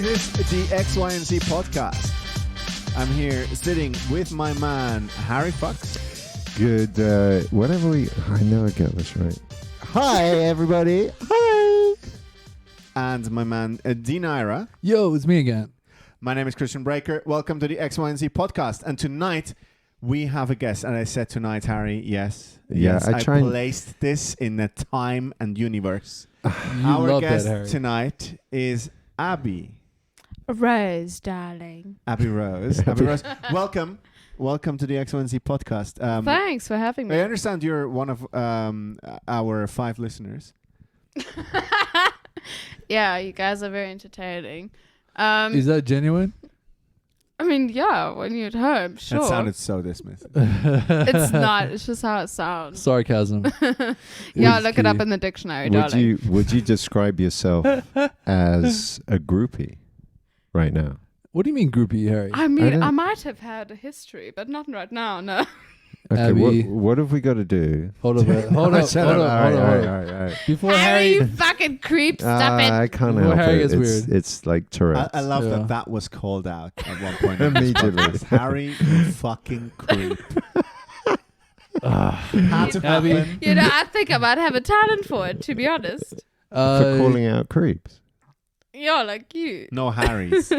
This is the X, Y, and Z podcast. I'm here sitting with my man, Harry Fox. Good, I never get this right. Hi, everybody. Hi. And my man, Dean Ira. Yo, it's me again. My name is Christian Breaker. Welcome to the X, Y, and Z podcast. And tonight, we have a guest. And I said tonight, Harry, yes. Yeah, yes, I placed this in a time and universe. Our guest tonight is Aby Rose, darling. Aby Rose. Aby Rose. Welcome to the X, Y, and Z podcast. Thanks for having me. I understand you're one of our 5 listeners. Yeah, you guys are very entertaining. Is that genuine? I mean, yeah, when you're at home, sure. That sounded so dismissive. It's not. It's just how it sounds. Sarcasm. Yeah, look it up in the dictionary, darling. Would you describe yourself as a groupie right now? What do you mean groupie, Harry? I mean, I might have had a history, but not right now, no. Okay, Abby, what have we got to do? Hold up. All right. Before Harry, you fucking creep, stop it. I can't help Harry it. Gets weird. It's like Tourette's. I love that was called out at one point. Immediately. Harry, you fucking creep. Had to Abby. happen. You know, I think I might have a talent for it, to be honest. For calling out creeps. Yeah, like you. No Harry's.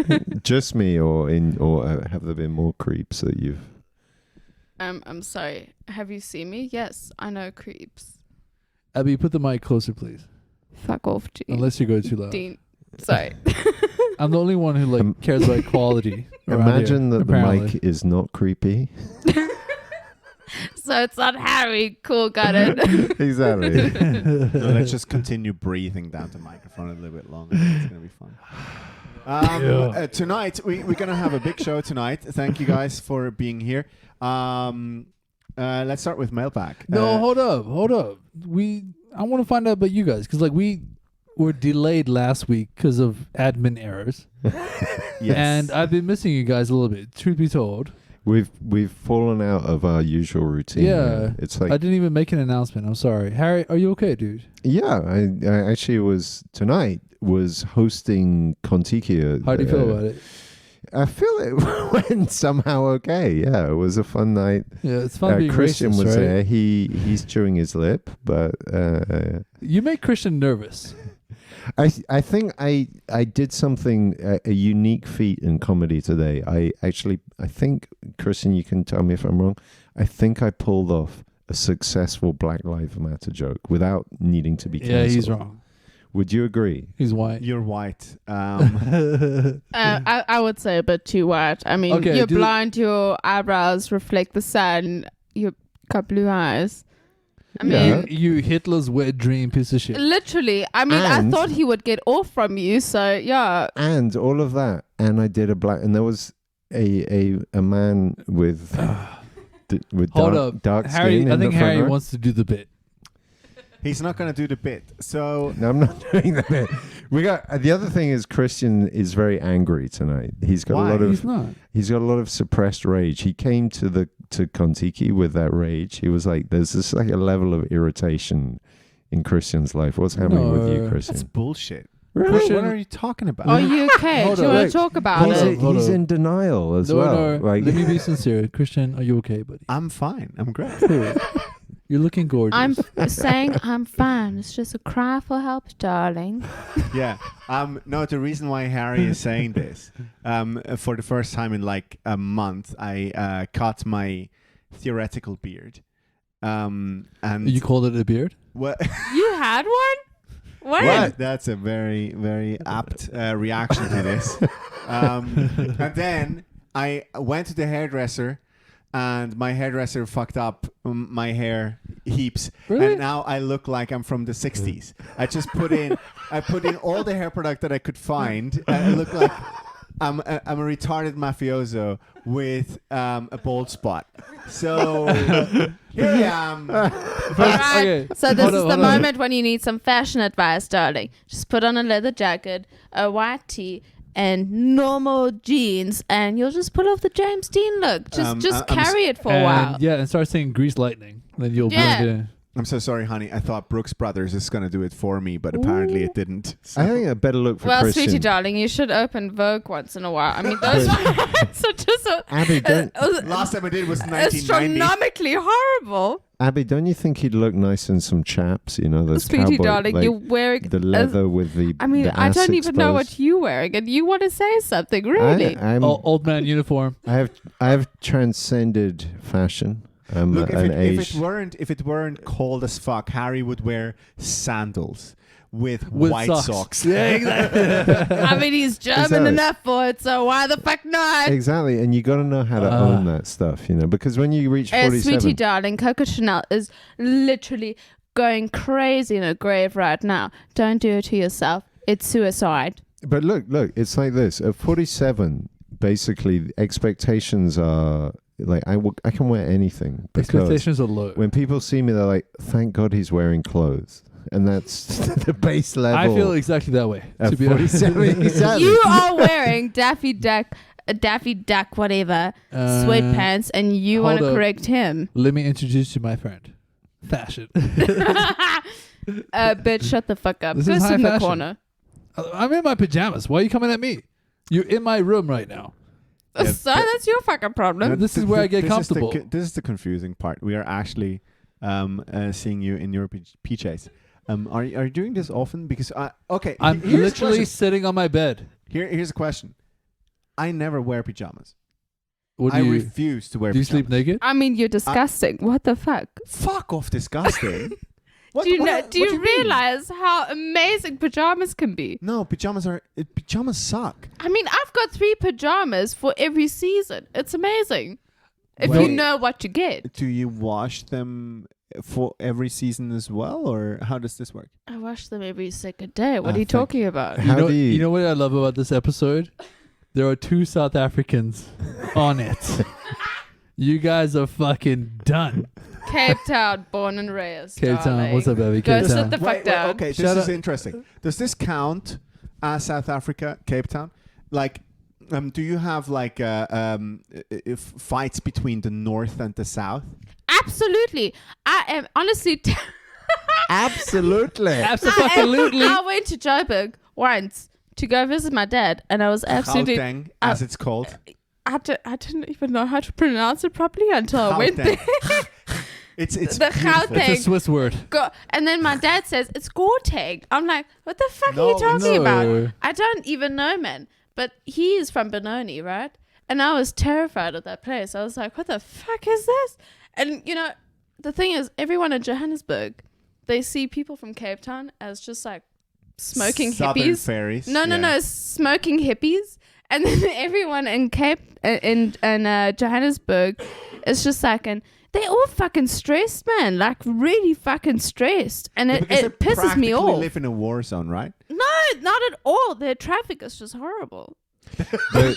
Just me, or have there been more creeps that you've? I'm sorry. Have you seen me? Yes, I know creeps. Abby, put the mic closer, please. Fuck off, Dean. Unless you go too loud. Dean. Sorry. I'm the only one who cares about quality. Imagine here, that apparently. the mic is not creepy. So it's not Harry. Cool, got it. Exactly. No, let's just continue breathing down the microphone a little bit longer. It's going to be fun. Tonight, we're going to have a big show tonight. Thank you guys for being here. Let's start with mailbag. No, hold up. I want to find out about you guys, because we were delayed last week because of admin errors. Yes. And I've been missing you guys a little bit, truth be told. We've fallen out of our usual routine. Yeah. It's like I didn't even make an announcement. I'm sorry. Harry, are you okay, dude? Yeah, I actually was hosting Kontiki. How do you feel about it? I feel it went somehow okay. Yeah, it was a fun night. Yeah, it's fun being Christian racist, was right? there. He's chewing his lip, but you make Christian nervous. I think I did something, a unique feat in comedy today. I think, Christian, you can tell me if I'm wrong. I think I pulled off a successful Black Lives Matter joke without needing to be canceled. Yeah, he's wrong. Would you agree? He's white. You're white. I would say a bit too white. I mean, Okay, you're blind, your eyebrows reflect the sun, you've got blue eyes. I mean, you Hitler's wet dream piece of shit. literally. I mean, I thought he would get off from you, so yeah. And all of that, and I did and there was a man with dark Harry. skin. I think Harry wants to do the bit. He's not going to do the bit. So No, I'm not doing that bit. The other thing is Christian is very angry tonight. He's got Why? a lot of He's not. He's got a lot of suppressed rage. He came to Kontiki with that rage. He was like, there's this like a level of irritation in Christian's life. What's happening with you, Christian? that's bullshit. Really? Christian, what are you talking about? Are you okay? Hold Do you on, want to talk about it? He's in denial as well. No, let me be sincere. Christian, are you okay, buddy? I'm fine. I'm great. You're looking gorgeous. I'm saying I'm fine. It's just a cry for help, darling. Yeah. No, the reason why Harry is saying this, for the first time in like a month, I cut my theoretical beard. And you called it a beard? what? You had one? What? That's a very, very apt reaction to this. And then I went to the hairdresser, and my hairdresser fucked up my hair heaps. Really? And now I look like I'm from the 60s. I just put in all the hair product that I could find. I look like I'm a retarded mafioso with a bald spot. So here I am. Alright, Okay. so this Hold is on, the hold on. moment when you need some fashion advice, darling. Just put on a leather jacket, a white tee, and normal jeans, and you'll just pull off the James Dean look. Just carry it for a while. Yeah, and start saying grease lightning. Then you'll Yeah. blend in. I'm so sorry, honey. I thought Brooks Brothers is going to do it for me, but apparently it didn't. So. I think a better look for Well, Christian. sweetie darling, you should open Vogue once in a while. I mean, those ones are just Abby, don't, Last time I did was 1990. astronomically horrible. Abby, don't you think he'd look nice in some chaps? You know, those Sweetie cowboy, darling, like, you're wearing the leather with the. I mean, the I ass don't even know exposed. what you're wearing, and you want to say something, really? Old man uniform. I have transcended fashion. I'm Look, an if age. it weren't cold as fuck, Harry would wear sandals with white socks. Yeah, exactly. I mean, he's German Exactly. enough for it, so why the fuck not? Exactly, and you got to know how to own that stuff, you know, because when you reach 47, Sweetie darling, Coco Chanel is literally going crazy in a grave right now. Don't do it to yourself. It's suicide. but look, it's like this. At 47, basically, the expectations are like I can wear anything because Expectations are low. when people see me, they're like, "Thank God he's wearing clothes," and that's the base level. I feel exactly that way. at To be honest. 47. Exactly. You are wearing Daffy Duck, whatever, sweatpants, and you want to hold up. correct him. Let me introduce you my friend. Fashion. Bitch, shut the fuck up. This Go is sit high in the fashion. corner. I'm in my pajamas. Why are you coming at me? You're in my room right now. Yeah, So that's your fucking problem. This is where I get This is the comfortable. this is the confusing part. We are actually seeing you in your PJs. Are you doing this often? Because okay, I'm here's a literally question. sitting on my bed. Here's a question. I never wear pajamas. What do I you refuse to wear do? You pajamas. sleep naked? I mean, you're disgusting. What the fuck? Fuck off, disgusting. What, Do you what- know? what Do you mean? realize how amazing pajamas can be? No, pajamas suck. I mean, I've got 3 pajamas for every season. It's amazing. If Well- you know what you get. Do you wash them for every season as well, or how does this work? I wash them every second day. What Ah, are you thank talking about? How do you- You know what I love about this episode? There are 2 South Africans on it. You guys are fucking done. Cape Town, born and raised. Cape Town. darling. What's up, baby? Go Cape sit Town. the fuck down. Okay, this Shut is up. interesting. Does this count as South Africa, Cape Town? Like, do you have like if fights between the north and the south? Absolutely. I am honestly. Absolutely. Absolutely. I went to Joburg once to go visit my dad, and I was absolutely. Gauteng, as it's called. I didn't even know how to pronounce it properly until I went there. Gauteng. It's The beautiful. It's a Gauteng. Swiss word. And then my dad says it's Gauteng. I'm like, what the fuck are No, you talking no. about? I don't even know, man. But he is from Benoni, right? And I was terrified of that place. I was like, what the fuck is this? And you know, the thing is, everyone in Johannesburg, they see people from Cape Town as just like smoking Southern hippies. fairies. No, smoking hippies. And then everyone in Johannesburg is just like, and they're all fucking stressed, man. Like really fucking stressed, and Yeah, it because they pisses me practically off. live in a war zone, right? No, not at all. Their traffic is just horrible. but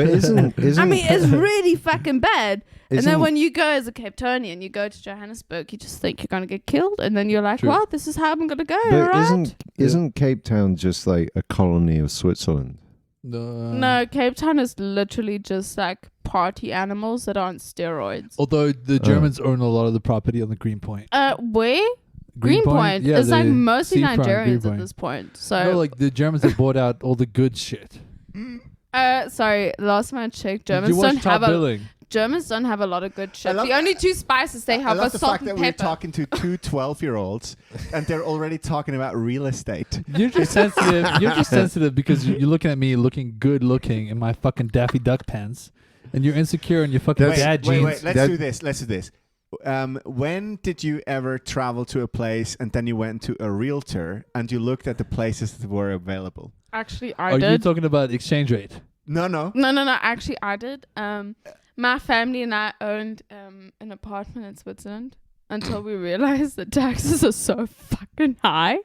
isn't I mean, it's really fucking bad. And then Isn't- when you go as a Cape Townian, you go to Johannesburg, you just think you're gonna get killed, and then you're like, True. well, this is how I'm gonna go, but right? isn't Cape Town just like a colony of Switzerland? No, Cape Town is literally just like party animals that are on steroids. Although the Germans own a lot of the property on the Greenpoint. Where? Greenpoint. Yeah, It's like the mostly seafront Nigerians Greenpoint. at this point. So, No, like the Germans have bought out all the good shit. sorry, last time I checked, Did you Germans watch don't Top have Billing? Germans don't have a lot of good shit. love- The only 2 spices they I have are love the salt fact that and we're pepper. talking to 2 12-year-olds and they're already talking about real estate. You're just sensitive. You're just sensitive because you're looking at me looking good looking in my fucking Daffy Duck pants, and you're insecure in your fucking dad jeans. Wait, let's That- do this. When did you ever travel to a place and then you went to a realtor and you looked at the places that were available? Actually, I Are you did. talking about exchange rate? No. No. Actually, I did. My family and I owned an apartment in Switzerland until we realized the taxes are so fucking high,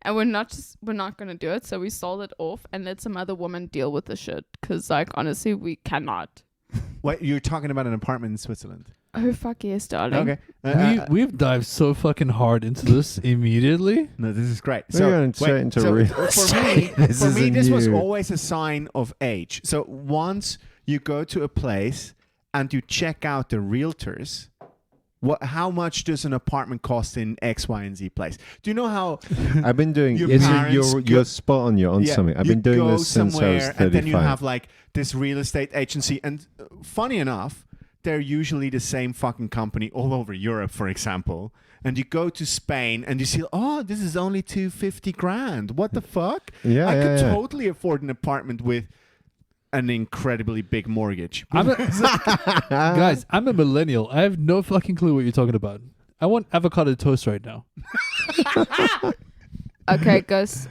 and we're not gonna do it. So we sold it off and let some other woman deal with the shit. Cause like honestly, we cannot. Wait, you're talking about an apartment in Switzerland? Oh fuck yes, darling. Okay. We've dived so fucking hard into this immediately. No, this is great. We're going straight into real for me, This isn't was you. always a sign of age. So once you go to a place and you check out the realtors, How much does an apartment cost in X, Y, and Z place? Do you know how I've been doing. Your You're parents spot on. You're on something. I've been doing this since I was 35. And then you have like this real estate agency, and funny enough, they're usually the same fucking company all over Europe, for example. And you go to Spain and you see, oh, this is only $250,000. What the fuck? I could totally afford an apartment with an incredibly big mortgage. Guys, I'm a millennial. I have no fucking clue what you're talking about. I want avocado toast right now. Okay, Gus,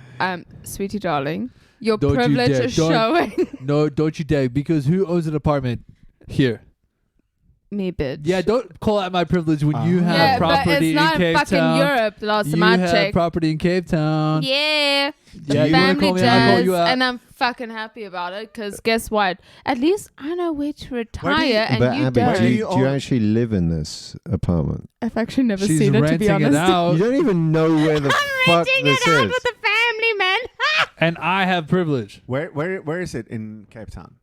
sweetie darling, your Don't you privilege dare. is Don't- showing. No, don't you dare, because who owns an apartment here? Me, bitch. Yeah, don't call out my privilege when you have Yeah, but property it's not in Cape fucking Town. Europe. Last time You I have checked. property in Cape Town. Yeah, the Yeah, you wanna family call me out, I'll call does, you out. and I'm fucking happy about it. Because guess what? At least I know where to retire, Where do you- and But you Abby, don't. do you you own- actually live in this apartment? I've actually never She's seen it, to be renting it honest. out, You don't even know where the fuck Renting this it out is. with the family, man. and I have privilege. Where is it in Cape Town?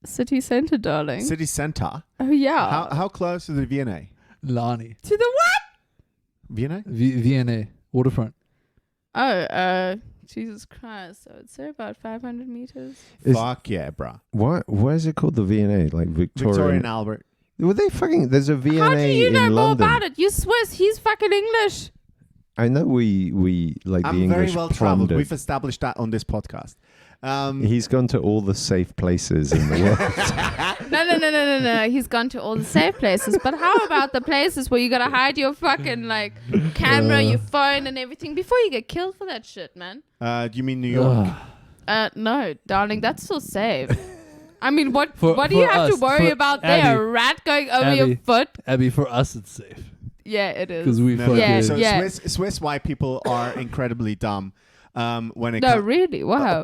City center, darling. City center. Oh yeah. How close to the V&A? Lani. To the what? V&A? VNA. Waterfront. Oh, Jesus Christ. So it's about 500 meters. Is- Fuck yeah, bruh. Why is it called the V&A? Like Victoria and Albert. Were they fucking? There's a V&A How do you know in more London. about it? You Swiss. He's fucking English. I know we like the I'm English very well traveled. plundered. We've established that on this podcast. He's gone to all the safe places in the world. No. He's gone to all the safe places. But how about the places where you gotta hide your fucking like camera, your phone, and everything before you get killed for that shit, man? Do you mean New York? No, darling, that's still safe. I mean, what For do you have to us, worry for about there? Abby. A rat going over your Abby. foot? Abby, for us it's safe. Yeah, it is. Because we No, fucking... Yeah, so yeah. Swiss white people are incredibly dumb. When it No, comes really? Wow.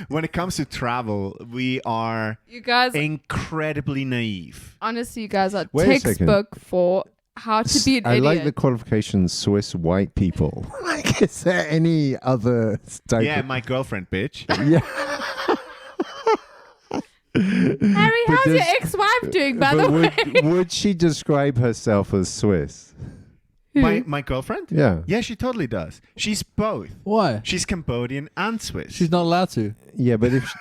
when it comes to travel, we are You guys, incredibly naive. honestly, you guys are Wait a second. textbook for how to be an I idiot. like the qualification Swiss white people. Like, is there any other type? Yeah, my girlfriend, bitch. Yeah. Harry, But how's your does- ex-wife doing, by the But way? would she describe herself as Swiss? my girlfriend? Yeah. Yeah, she totally does. She's both. Why? She's Cambodian and Swiss. She's not allowed to. Yeah, but if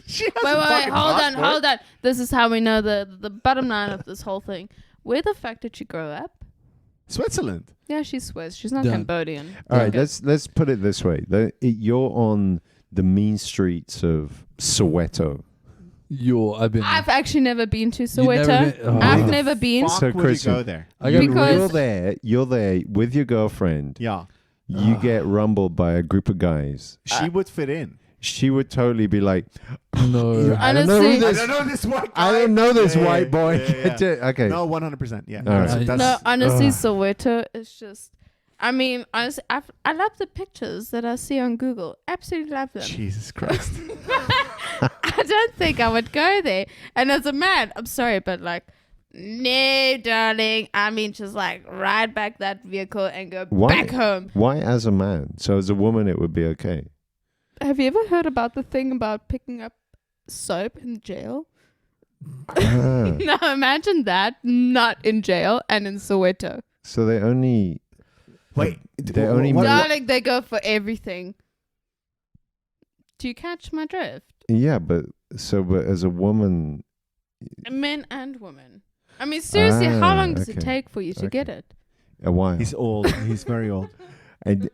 She has Wait, a wait, fucking passport. hold on. This is how we know the bottom line of this whole thing. Where the fuck did she grow up? Switzerland. Yeah, she's Swiss. She's not Done. Cambodian. all right, Okay. let's put it this way: you're on the mean streets of Soweto. I've been... I've actually never been to You've never Soweto. been- oh. I've Why the never been. Fuck So, would you Christian, go there? I gotta- Because- You're there with your girlfriend. Yeah. You get rumbled by a group of guys. She would fit in. She would totally be like, No. I don't know Honestly- who this. I don't know this white I guy. don't know this Yeah, white boy. yeah. Okay. No, 100%. Yeah. All right. That's- No, honestly, Ugh. Soweto is just. I mean, honestly, I love the pictures that I see on Google. Absolutely love them. Jesus Christ. I don't think I would go there. And as a man, I'm sorry, but like, no, darling. I mean, just like ride back that vehicle and go Why? back home. Why as a man? So as a woman, it would be okay. Have you ever heard about the thing about picking up soap in jail? Ah, No, imagine that. Not in jail and in Soweto. so they only. Wait. They only what- mean- Darling, they go for everything. Do you catch my drift? Yeah, but as a woman, Men and women. I mean, seriously, how Ah, long does it okay. take for you to get it? a while. He's old. He's very old.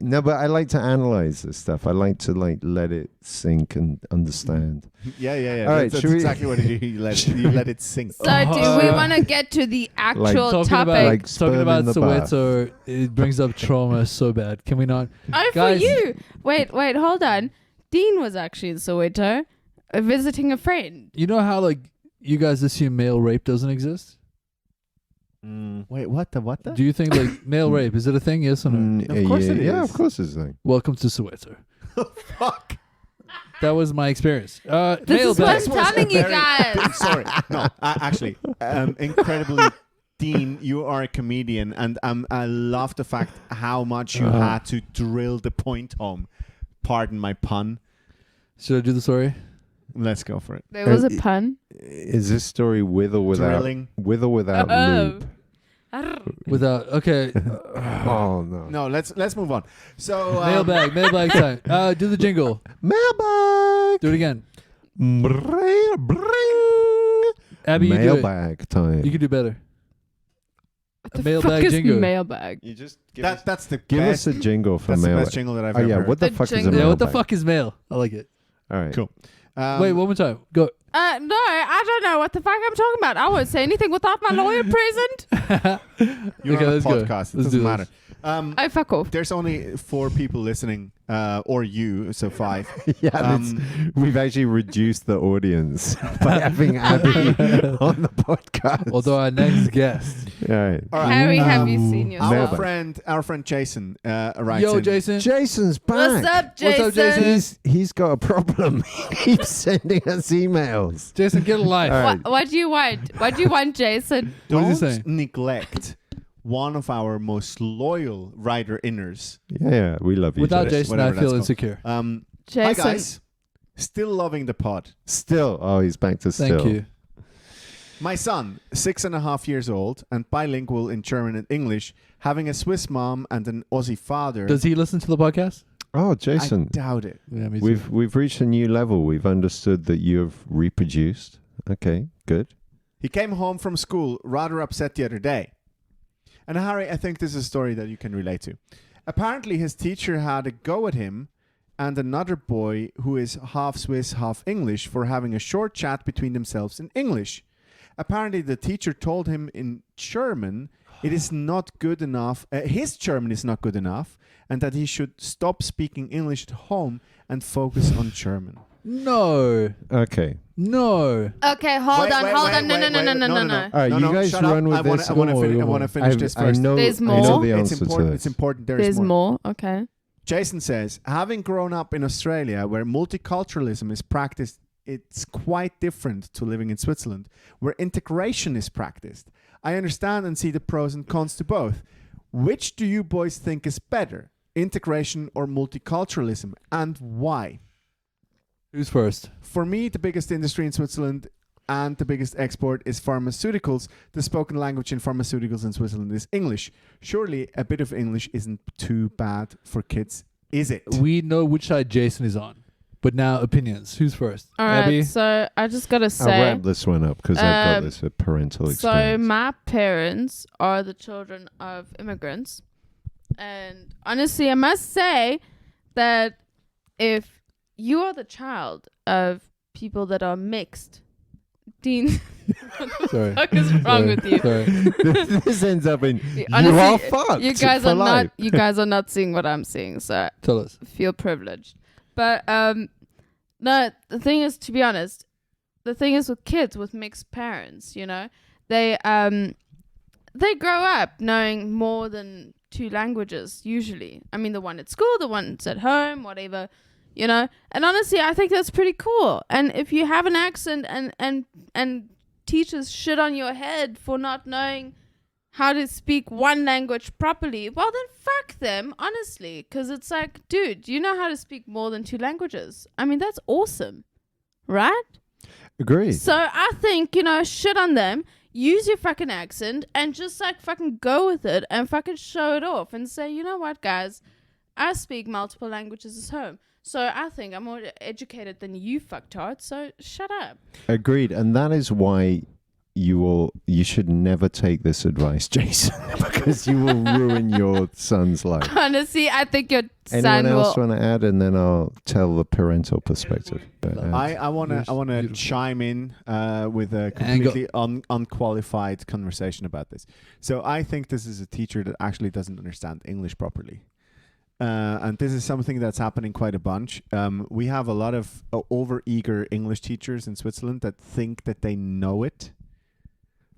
No, but I like to analyze this stuff. I like to let it sink and understand. Yeah. All right, That's should we- exactly what you let it sink. So, do we want to get to the actual Talking topic? about, Like sperm talking about in the bath. Soweto, it brings up trauma so bad. Can we not? Oh, Guys- for you. Wait, hold on. Dean was actually in Soweto visiting a friend. You know how like you guys assume male rape doesn't exist? Wait, what the? Do you think like male rape is it a thing? Yes or no? Of course yeah, it Yeah, is. of course it's a thing. Welcome to Soweto. Fuck. That was my experience. This is what Mailbag. I'm telling you very- guys. Sorry. No, actually, incredibly, Dean, you are a comedian, and I love the fact how much you had to drill the point home. Pardon my pun. Should I do the story? Let's go for it. There was a pun. Is this story with or without Drilling. lube? Without okay. Oh no. No, let's move on. So Mailbag time. Do the jingle. Mailbag. Do it again. Abby, you do it. Mailbag time. You can do better. What the mailbag fuck is jingle. mailbag? You just that's the give best. us a jingle for That's the mailbag. best jingle that I've Oh ever yeah, heard. what the The fuck is a jingle. mailbag? Yeah, what the fuck is mail? I like it. All right. Cool. Wait, one more time. Go. No, I don't know what the fuck I'm talking about. I won't say anything without my lawyer present. You're Okay, on a let's go. podcast. It Let's doesn't do matter. I fuck off. There's only 4 people listening, or you, so 5. Yeah, we've actually reduced the audience by having Abby on the podcast. Although our next guest. All right. All right. Harry, have you seen yourself? Mailbag. Our friend Jason writes Yo, in. Jason. Jason's back. What's up, Jason? What's up, Jason? He's got a problem. He keeps sending us emails. Jason, get a life. All right. What do you want? What do you want, Jason? What Don't is he saying? neglect one of our most loyal writer-inners. Yeah, we love you. Without Jason. Jason, whatever I that's feel called. insecure. Hi, Jason. guys. Still loving the pod. Still. Oh, he's back to still. Thank you. My son, 6.5 years old and bilingual in German and English, having a Swiss mom and an Aussie father. Does he listen to the podcast? Oh, I Jason. doubt it. Yeah, me too. We've reached a new level. We've understood that you have reproduced. Okay, good. He came home from school rather upset the other day. And Harry, I think this is a story that you can relate to. Apparently his teacher had a go at him and another boy who is half Swiss, half English for having a short chat between themselves in English. Apparently the teacher told him in German it is not good enough, his German is not good enough, and that he should stop speaking English at home and focus on German. No. Okay. No. Okay, hold on. No. All right, you guys Shut run up. with this. I want to finish this first. There's I more? know the It's answer important. to It's this. important. There's more. Okay. Jason says, having grown up in Australia where multiculturalism is practiced, it's quite different to living in Switzerland where integration is practiced. I understand and see the pros and cons to both. Which do you boys think is better, integration or multiculturalism, and why? Who's first? For me, the biggest industry in Switzerland and the biggest export is pharmaceuticals. The spoken language in pharmaceuticals in Switzerland is English. Surely a bit of English isn't too bad for kids, is it? We know which side Jason is on. But now opinions. Who's first? All right. Abby? So I just gotta I'll say. wrap this one up because I've got this parental So experience. my parents are the children of immigrants, and honestly, I must say that if you are the child of people that are mixed, Dean, what the Sorry. fuck is wrong with you? Sorry. This ends up in Honestly, you are fucked. You guys for are life. not. You guys are not seeing what I'm seeing, so Tell us. I feel privileged. But no, the thing is, to be honest, the thing is with kids with mixed parents, you know, they grow up knowing more than 2 languages usually. I mean, the one at school, the one's at home, whatever, you know. And honestly, I think that's pretty cool. And if you have an accent and teachers shit on your head for not knowing how to speak one language properly, well then fuck them, honestly, because it's like, dude, you know how to speak more than 2 languages. I mean, that's awesome, right? Agreed. So I think, you know, shit on them, use your fucking accent and just like fucking go with it and fucking show it off and say, you know what, guys, I speak multiple languages at home. So I think I'm more educated than you fucktards, so shut up. Agreed. And that is why you should never take this advice, Jason, because you will ruin your son's life. Honestly, I think your Anyone son else will... want to add, and then I'll tell the parental perspective. But, I want to Beautiful. chime in with a completely unqualified conversation about this. So I think this is a teacher that actually doesn't understand English properly. And this is something that's happening quite a bunch. We have a lot of over-eager English teachers in Switzerland that think that they know it,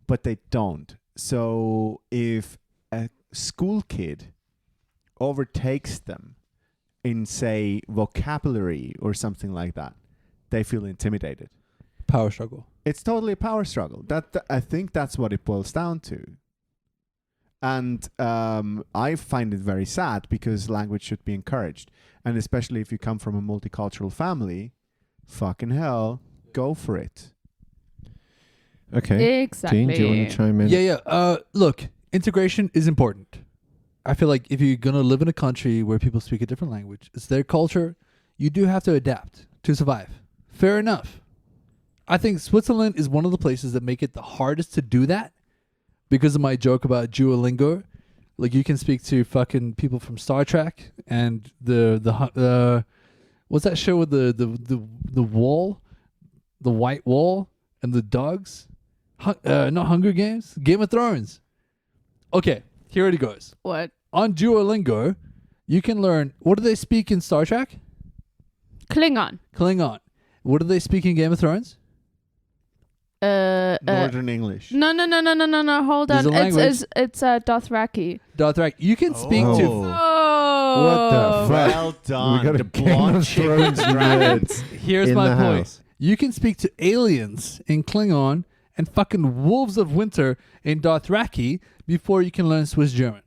but they don't. So if a school kid overtakes them in, say, vocabulary or something like that, they feel intimidated. Power struggle. It's totally a power struggle. I think that's what it boils down to. And I find it very sad because language should be encouraged. And especially if you come from a multicultural family, fucking hell, go for it. Okay. Exactly. Dean, do you want to chime in? Yeah. Look, integration is important. I feel like if you're gonna live in a country where people speak a different language, it's their culture. You do have to adapt to survive. Fair enough. I think Switzerland is one of the places that make it the hardest to do that because of my joke about Duolingo. Like you can speak to fucking people from Star Trek and the what's that show with the wall, the white wall and the dogs? Not Hunger Games, Game of Thrones. Okay, here it goes. What? On Duolingo, you can learn. What do they speak in Star Trek? Klingon. Klingon. What do they speak in Game of Thrones? Northern English. No. Hold There's on. a language. It's Dothraki. Dothraki. You can speak to. Oh. What the fuck? Well done. We got a the Game blonde of chick Thrones with dragons. Here's in my the point. house. You can speak to aliens in Klingon and fucking wolves of winter in Dothraki before you can learn Swiss German.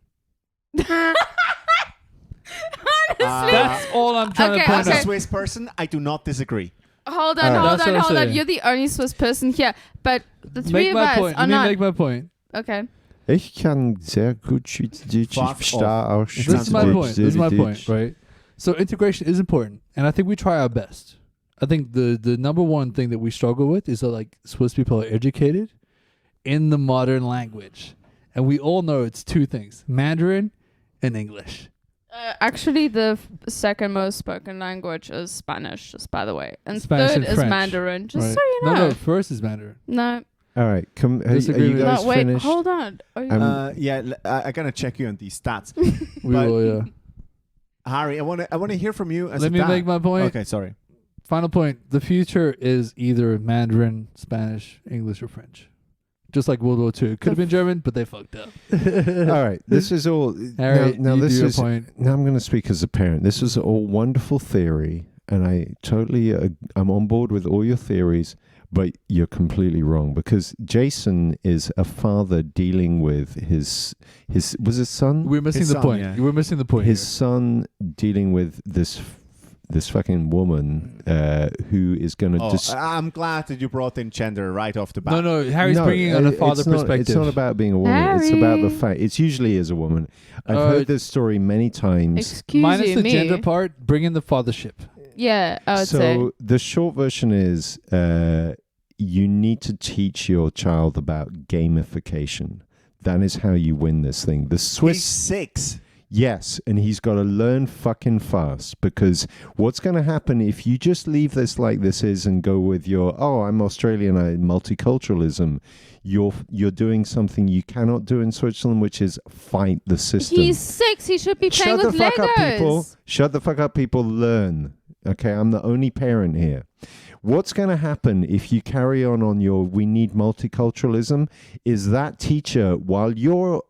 Honestly. That's all I'm trying to Okay, point As out. a Swiss person, I do not disagree. Hold on. That's what I'm saying. You're the only Swiss person here. But the three Make of my us point. are Let me not. make my point. Okay. Ich kann sehr gut Schweizerdeutsch. Fuck Ich verstehe auch This is my Schweizerdeutsch. point. This is my point, Deutsch. right? So integration is important, and I think we try our best. I think the number one thing that we struggle with is that like Swiss people are educated in the modern language, and we all know it's two things: Mandarin and English. Actually, the second most spoken language is Spanish, just by the way. And Spanish third and is French, Mandarin, just right? so you know. No, first is Mandarin. No. All right, come. Are Disagree you with guys No, wait, finished? hold on. Are you I'm- I gotta check you on these stats. We But- will, yeah. Harry, I want to hear from you as Let a me dad. make my point. Okay, sorry. Final point. The future is either Mandarin, Spanish, English, or French. Just like World War II. It could have been German, but they fucked up. All right, this is all. Harry, now you this do your is. point. Now I'm going to speak as a parent. This is all wonderful theory, and I totally. I'm on board with all your theories, but you're completely wrong because Jason is a father dealing with his was his son. We're missing His the son, point. yeah. We're missing the point. His here. son dealing with this fucking woman who is going to Oh, just. I'm glad that you brought in gender right off the bat. No, Harry's bringing on a father it's not, perspective. It's not about being a woman. It's about the Harry. fact. It's usually is a woman. I've heard this story many times. Excuse Minus you, the me. gender part, bring in the fathership. Yeah, I would say. So the short version is you need to teach your child about gamification. That is how you win this thing. The He's Swiss, 6. yes, and he's got to learn fucking fast because what's going to happen if you just leave this like this is and go with your I'm Australian, multiculturalism. You're doing something you cannot do in Switzerland, which is fight the system. He's 6. He should be playing Shut with the fuck Legos. up, people. Shut the fuck up, people. Learn. Okay, I'm the only parent here. What's going to happen if you carry on your we need multiculturalism is that teacher, while you're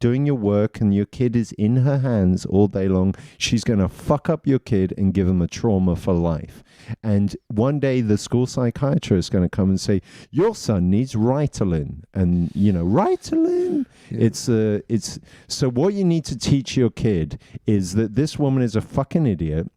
doing your work and your kid is in her hands all day long, she's going to fuck up your kid and give him a trauma for life. And one day the school psychiatrist is going to come and say, your son needs Ritalin. And, Ritalin. Yeah. It's so what you need to teach your kid is that this woman is a fucking idiot,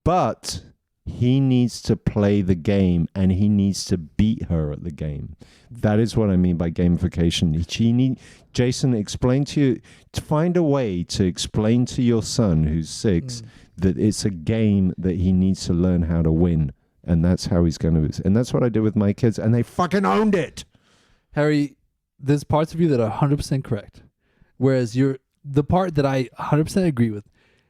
but he needs to play the game and he needs to beat her at the game. That is what I mean by gamification. Jason, explain to you, to find a way to explain to your son who's 6 that it's a game that he needs to learn how to win. And that's how he's going to, and that's what I did with my kids and they fucking owned it. Harry, there's parts of you that are 100% correct. Whereas the part that I 100% agree with.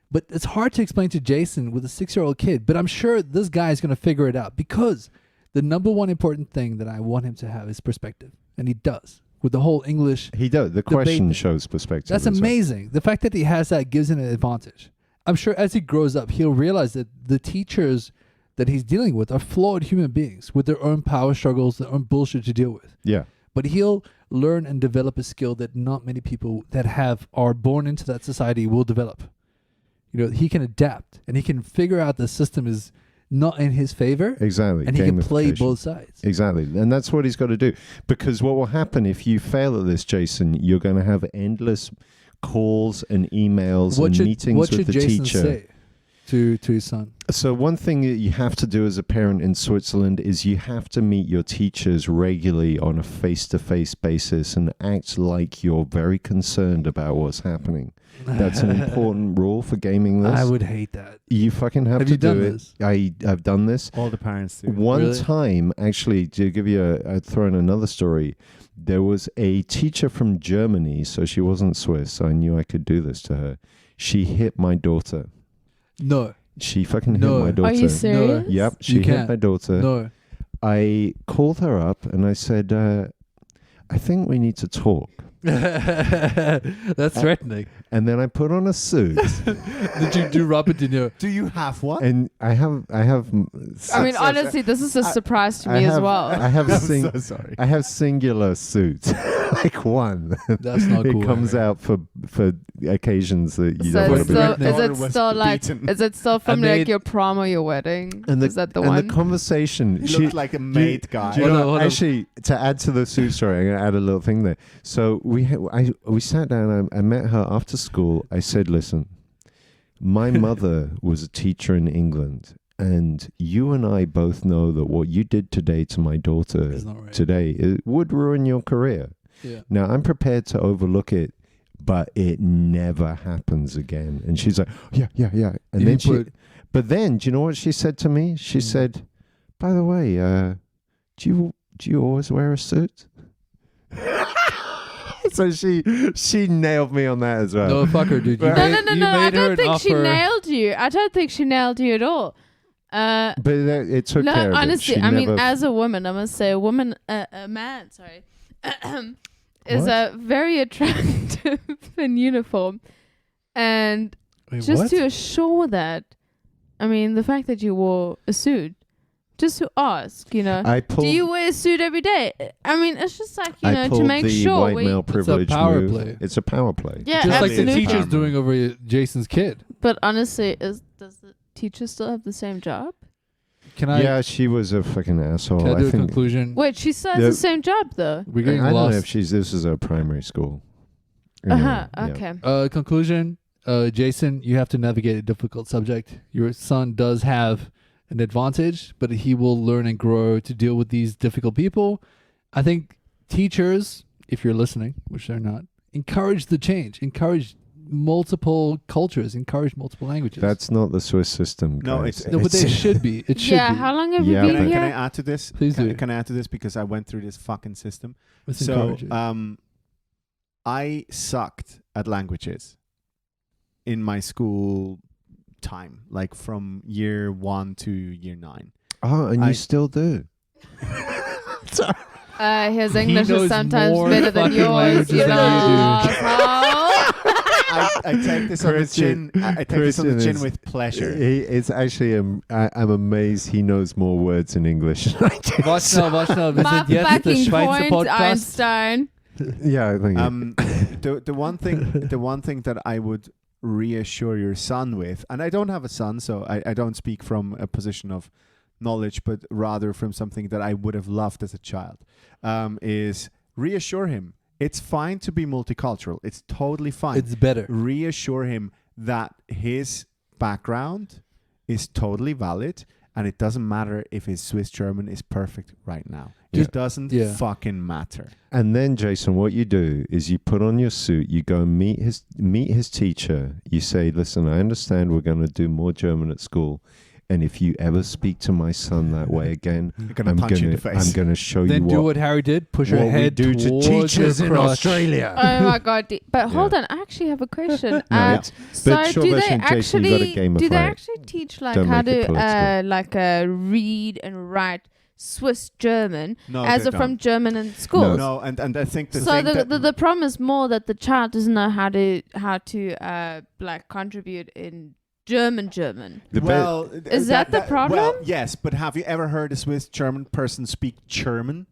But it's hard to explain to Jason with a 6-year-old kid. But I'm sure this guy is going to figure it out because the number one important thing that I want him to have is perspective. And he does. With the whole English. He does. The question thing. shows perspective. That's as well. amazing. The fact that he has that gives him an advantage. I'm sure as he grows up, he'll realize that the teachers that he's dealing with are flawed human beings with their own power struggles, their own bullshit to deal with. Yeah. But he'll learn and develop a skill that not many people that are born into that society will develop. He can adapt and he can figure out the system is not in his favor. Exactly. And he can play Gamification. both sides. Exactly. And that's what he's got to do. Because what will happen if you fail at this, Jason, you're going to have endless calls and emails and meetings what with should the Jason teacher. say? to his son? So one thing that you have to do as a parent in Switzerland is you have to meet your teachers regularly on a face-to-face basis and act like you're very concerned about what's happening. That's an important rule for gaming this. I would hate that. You fucking have Have to you done do it. this? I've done this. All the parents do. One Really? time, actually, to give you I'd throw in another story. There was a teacher from Germany, so she wasn't Swiss, so I knew I could do this to her. She hit my daughter. No. She fucking hit No. my daughter. Are you serious? Yep, You she hit can't. my daughter. No. I called her up and I said, I think we need to talk. That's threatening. And then I put on a suit. Did you do Robert De Niro? Do you have one? And I have. I mean, honestly, this is a surprise to me as well. I have I'm so sorry. I have singular suits, like one. That's not cool. It comes Henry. out for occasions that you So don't want it's to be. still, Daughter is it was still like, beaten. is it still from I like made- your prom or your wedding? And the, is that the and one? the conversation. You She, look like a maid guy. do you Hold know, on, hold on. actually, to add to the suit story, I'm going to add a little thing there. So we sat down. I met her after school. I said, "Listen, my mother was a teacher in England, and you and I both know that what you did today to my daughter It's not right. today it would ruin your career. Yeah. Now I'm prepared to overlook it, but it never happens again." And she's like, "Yeah." And Did then you she, put- but then, do you know what she said to me? She said, "By the way, do you always wear a suit?" So she nailed me on that as well. No, fuck her, dude. You no, made, no. you I made her don't an think she offer. nailed you. I don't think she nailed you at all. But it took No, care of it. honestly, She I mean, never- as a woman, I must say, a man, sorry, is What? very attractive in uniform, and Wait, just what? to assure that, I mean, the fact that you wore a suit, just to ask, you know, I pulled, do you wear a suit every day? I mean, it's just like, you I know, to pulled make the sure. white we- male privilege power move. play. It's a power play. Yeah, Just like the absolutely. teacher's doing over Jason's kid. But honestly, does the teacher still have the same job? Can I? Yeah, she was a fucking asshole. Can I do a think. conclusion? Wait, she still has Yeah. the same job though. We're getting I don't lost. know if this is a primary school. Uh-huh, Yeah. okay. Conclusion. Jason, you have to navigate a difficult subject. Your son does have an advantage, but he will learn and grow to deal with these difficult people. I think teachers, if you're listening, which they're not, encourage the change. Encourage multiple cultures. Encourage multiple languages. That's not the Swiss system. No, guys. it's- no, but they should be. It should Yeah, be. how long have Yeah, you but- been Can I here? add to this? Please do. Can I add to this because I went through this fucking system. Let's So, encourage it. I sucked at languages in my school time, like from year 1 to year 9. Oh, and I- you still do. His He English knows is sometimes more better than fucking yours, languages you than know. you do. asshole. I take this on the chin. Christian- I take this on the Christian chin is- with pleasure. It's actually, I'm amazed he knows more words in English than I do. Watch now. Wir My sind jetzt der fucking Schweizer point, Podcast. Einstein. Yeah, I think. The one thing that I would reassure your son with, and I don't have a son, so I don't speak from a position of knowledge, but rather from something that I would have loved as a child, is reassure him. It's fine to be multicultural. It's totally fine. It's better. Reassure him that his background is totally valid, and it doesn't matter if his Swiss German is perfect right now. Yeah. It doesn't Yeah. fucking matter. And then, Jason, what you do is you put on your suit, you go and meet his teacher. You say, "Listen, I understand we're going to do more German at school, and if you ever speak to my son that way again, I'm gonna I'm punch you in gonna the face. I'm going to show Then you do what Harry did. Push her what we head do to towards teachers your in crotch. Australia." Oh my god! But hold Yeah. on, I actually have a question. No, it's- So but short do they version, Jason, you gotta actually do they gamify it. actually teach like Don't how make it to political. read and write Swiss German No, as they a from don't. German in schools? No, and I think the So thing that the problem is more that the child doesn't know how to like contribute in German. The well, Is that the problem? Well, yes, but have you ever heard a Swiss German person speak German?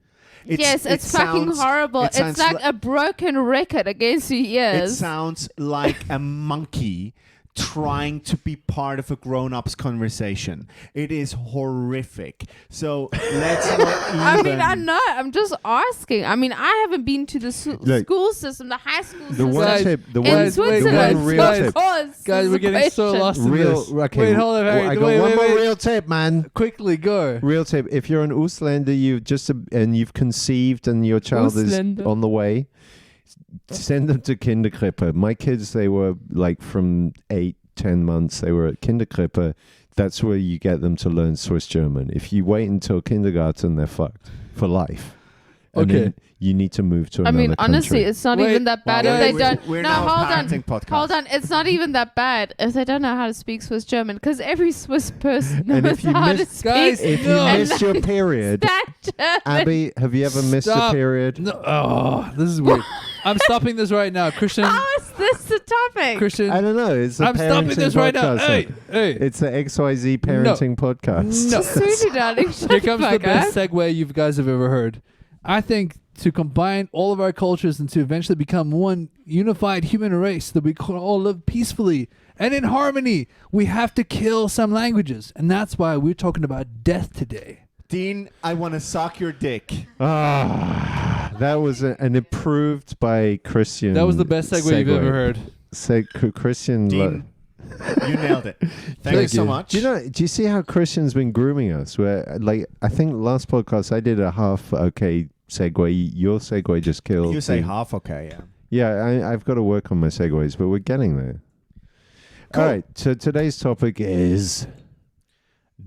Yes, it it's fucking sounds- horrible. it It's sounds like li- a broken record against your It ears. sounds like a monkey trying to be part of a grown-up's conversation. It is horrific. So let's not even... I mean, I'm not. I'm just asking. I mean, I haven't been to the school system, the high school The system one tip, the in one, Switzerland. the one real Of tip. course. Guys, we're getting so lost in this. Okay, Wait, hold on, Harry. I got Wait, one wait, more wait. real tip, man. Quickly, go. Real tip. If you're an Auslander, and you've conceived and your child Auslander. is on the way, send them to Kinderkrippe. My kids, they were like from 8-10 months, they were at Kinderkrippe. That's where you get them to learn Swiss German. If you wait until kindergarten, they're fucked for life. And Okay. then you need to move to another country. Honestly, it's not Wait, even that bad well, if they wait, don't. We're No, now a hold on. parenting podcast. Hold on. It's not even that bad if they don't know how to speak Swiss German, because every Swiss person And knows if you how to miss- speak. Guys, If you No. miss your period, that German. Abby, have you ever missed a Stop. period? No, oh, this is weird. I'm stopping this right now, Christian. How is this the topic? Christian, I don't know. It's a I'm stopping parenting this right now. podcast. Hey, hey. It's the XYZ parenting podcast. No. Sweetie darling, shut Here the comes the fuck best up. segue you guys have ever heard. I think to combine all of our cultures and to eventually become one unified human race that we can all live peacefully and in harmony, we have to kill some languages. And that's why we're talking about death today. Dean, I want to suck your dick. That was an improved by Christian. That was the best segue you've ever heard. Christian. Dean, you nailed it. Thank you so you. much. Do you see how Christian's been grooming us? Where, like, I think last podcast I did a half okay segue. Your segue just killed. You say Dean. half okay, yeah. Yeah, I've got to work on my segues, but we're getting there. Cool. All right. So today's topic is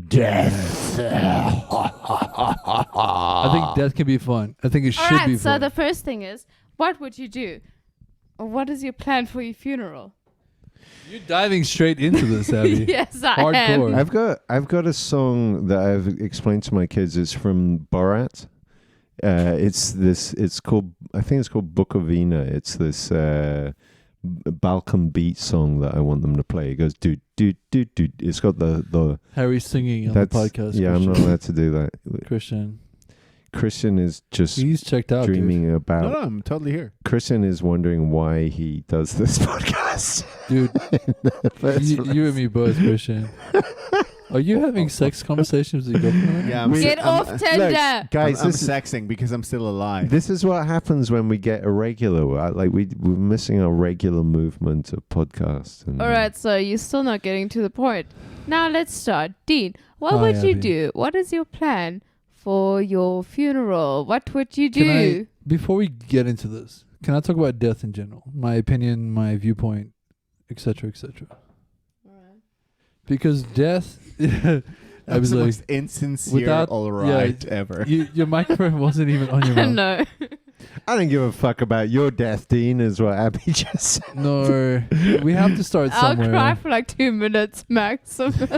death. I think death can be fun. I think it should All right, be so fun. the first thing is, what would you do? Or what is your plan for your funeral? You're diving straight into this, Abby. Yes, I Hardcore. am. I've got a song that I've explained to my kids. It's from Borat. It's called, I think it's called Bukovina. It's this Balkan beat song that I want them to play. It goes do do do do. It's got the Harry's singing on the podcast. Yeah, I'm not Christian. allowed to do that. Christian. Christian is just He's checked out. dreaming about. No, I'm totally here. Christian is wondering why he does this podcast. Dude, First you and me both, Christian. Are you having sex conversations with your girlfriend? Yeah, Get off Tinder. Guys, I'm this is sexing because I'm still alive. This is what happens when we get irregular. Like we're missing our regular movement of podcasts. And All right, so you're still not getting to the point. Now let's start. Dean, what Hi, would you Abby. do? What is your plan for your funeral? What would you Can do? before we get into this, can I talk about death in general? My opinion, my viewpoint, etc., etc. Because death, I That was was the like, most insincere without- all right ever. your microphone wasn't even on your mouth. No. I don't give a fuck about your death, Dean, is what Abby just said. No, we have to start I'll somewhere. cry for like 2 minutes maximum. 2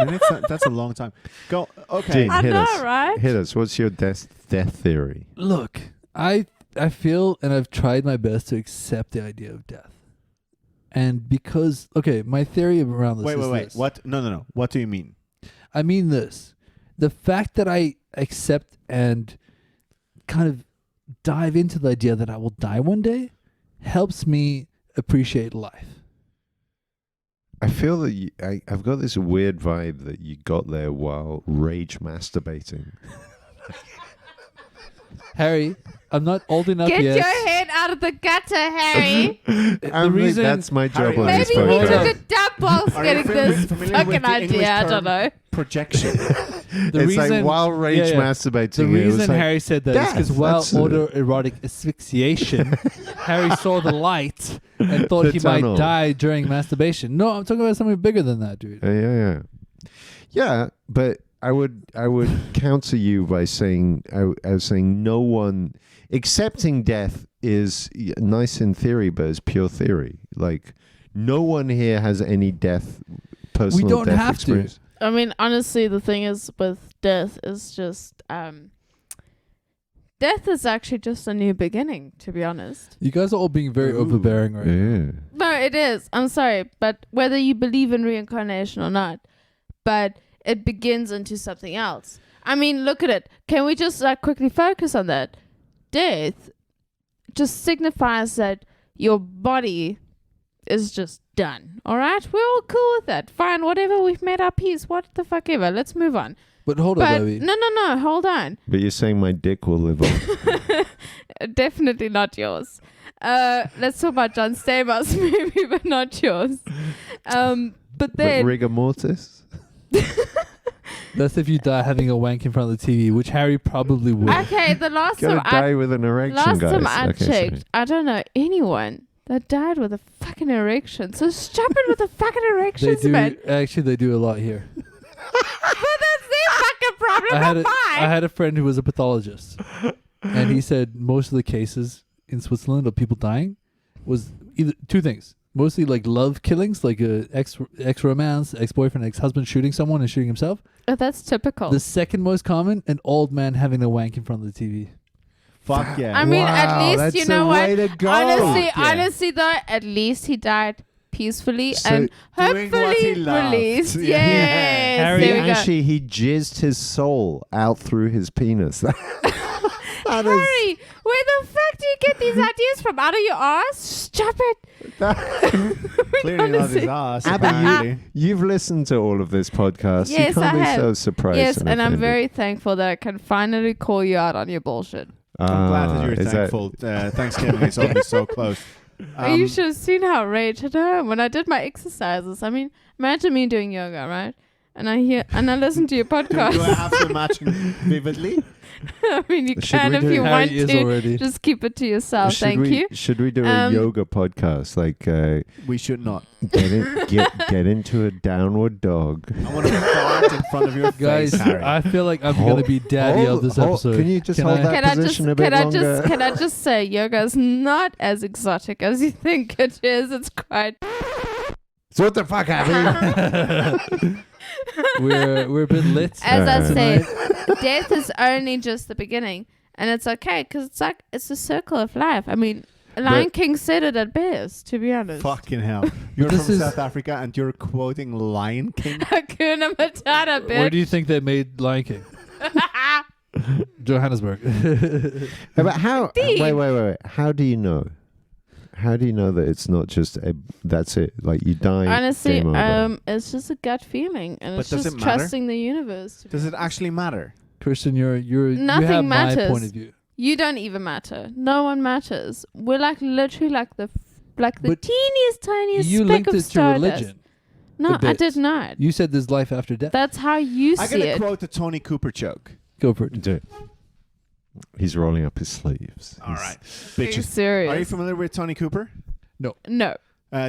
minutes? That's a long time. Go. Okay. Dean, I hit know, us. right? Hit us. What's your death theory? Look, I feel and I've tried my best to accept the idea of death. And because, okay, my theory around this Wait. is this. What? No. What do you mean? I mean this. The fact that I accept and kind of dive into the idea that I will die one day helps me appreciate life. I feel that I've got this weird vibe that you got there while rage masturbating. Harry, I'm not old enough Get yet. your head out of the gutter, Harry. I think reason- that's my job Harry, on this Maybe he Hold took on. a dump whilst Are you getting familiar this with the fucking English idea. I don't term know. projection? The It's reason, like while rage yeah, yeah. masturbating. The it was reason like, Harry said that is because death, while that's autoerotic asphyxiation, Harry saw the light and thought The he tunnel. might die during masturbation. No, I'm talking about something bigger than that, dude. Yeah, but I would counter you by saying I was saying no one accepting death is nice in theory, but it's pure theory. Like no one here has any personal don't death have to. experience. I mean, honestly, the thing is with death is just death is actually just a new beginning, to be honest. You guys are all being very Ooh. overbearing right now. Yeah. No, it is. I'm sorry, but whether you believe in reincarnation or not, but it begins into something else. I mean, look at it. Can we just quickly focus on that? Death just signifies that your body is just done. All right, we're all cool with that. Fine, whatever. We've made our peace. What the fuck ever. Let's move on. But hold on, But Abby. no. Hold on. But you're saying my dick will live on. Definitely not yours. Let's talk about John Stamos movie, but not yours. But But then rigor mortis? That's if you die having a wank in front of the TV, which Harry probably would. okay, the last time Gotta die with an erection, last guys. time I Okay, checked, sorry. I don't know anyone that died with a fucking erection. So stop it with the fucking They erections, do. man. Actually, they do a lot here. But that's their fucking problem, not mine. I had a friend who was a pathologist, and he said most of the cases in Switzerland of people dying was either two things. Mostly like love killings, like a ex-romance, ex-boyfriend, ex-husband shooting someone and shooting himself. Oh, that's typical. The second most common, an old man having a wank in front of the TV. Fuck yeah. I mean, at Wow, least that's you know the what? way to go. Yeah. Honestly, though, at least he died peacefully So and doing what he hopefully loved. released. Yeah. Yes, Harry there we go. Actually, he jizzed his soul out through his penis. That is- Harry, where the fuck do you get these ideas from? Out of your ass? Stop it. Clearly not his Honestly. ass, Abby, apparently. You've listened to all of this podcast. Yes, you can't I be have. so surprised. Yes, and I'm offended. very thankful that I can finally call you out on your bullshit. I'm glad that you're is thankful. Thanksgiving is always so close. You should have seen how rage at home when I did my exercises. I mean, imagine me doing yoga, right? And I listen to your podcast. Do I have to imagine vividly? I mean, you Should can we if do- you Harry want is to. already. Just keep it to yourself. Thank you. Should we do a Um, yoga podcast? Like We should not. get into a downward dog. I want to fart in front of your Guys, face, Harry. I feel like I'm gonna be daddy of this episode. Can you just Can hold I- that position a bit longer? Can I just say yoga is not as exotic as you think it is. It's quite. So what the fuck, Abby? we're a bit lit. As I tonight. said, death is only just the beginning, and it's okay because it's a circle of life. I mean, Lion King said it at best. To be honest, Fucking hell. You're This from is- South Africa and you're quoting Lion King? Hakuna Matata, bitch. Where do you think they made Lion King? Johannesburg. But how? Steve. Wait. How do you know? How do you know that it's not just that's it? Like you die. Honestly, game over? it's just a gut feeling, and But it's does just it matter? trusting the universe. Does it actually matter? Christian, you Nothing have my matters. point of view. You don't even matter. No one matters. We're like literally like the But teeniest, tiniest You speck linked of it to stardust. religion. No, a I bit. did not. You said there's life after death. That's how you I'm see going to it. quote the Tony Cooper joke. Go for it. Do it. He's rolling up his sleeves. All right. Are you Bitches. serious? Are you familiar with Tony Cooper? No.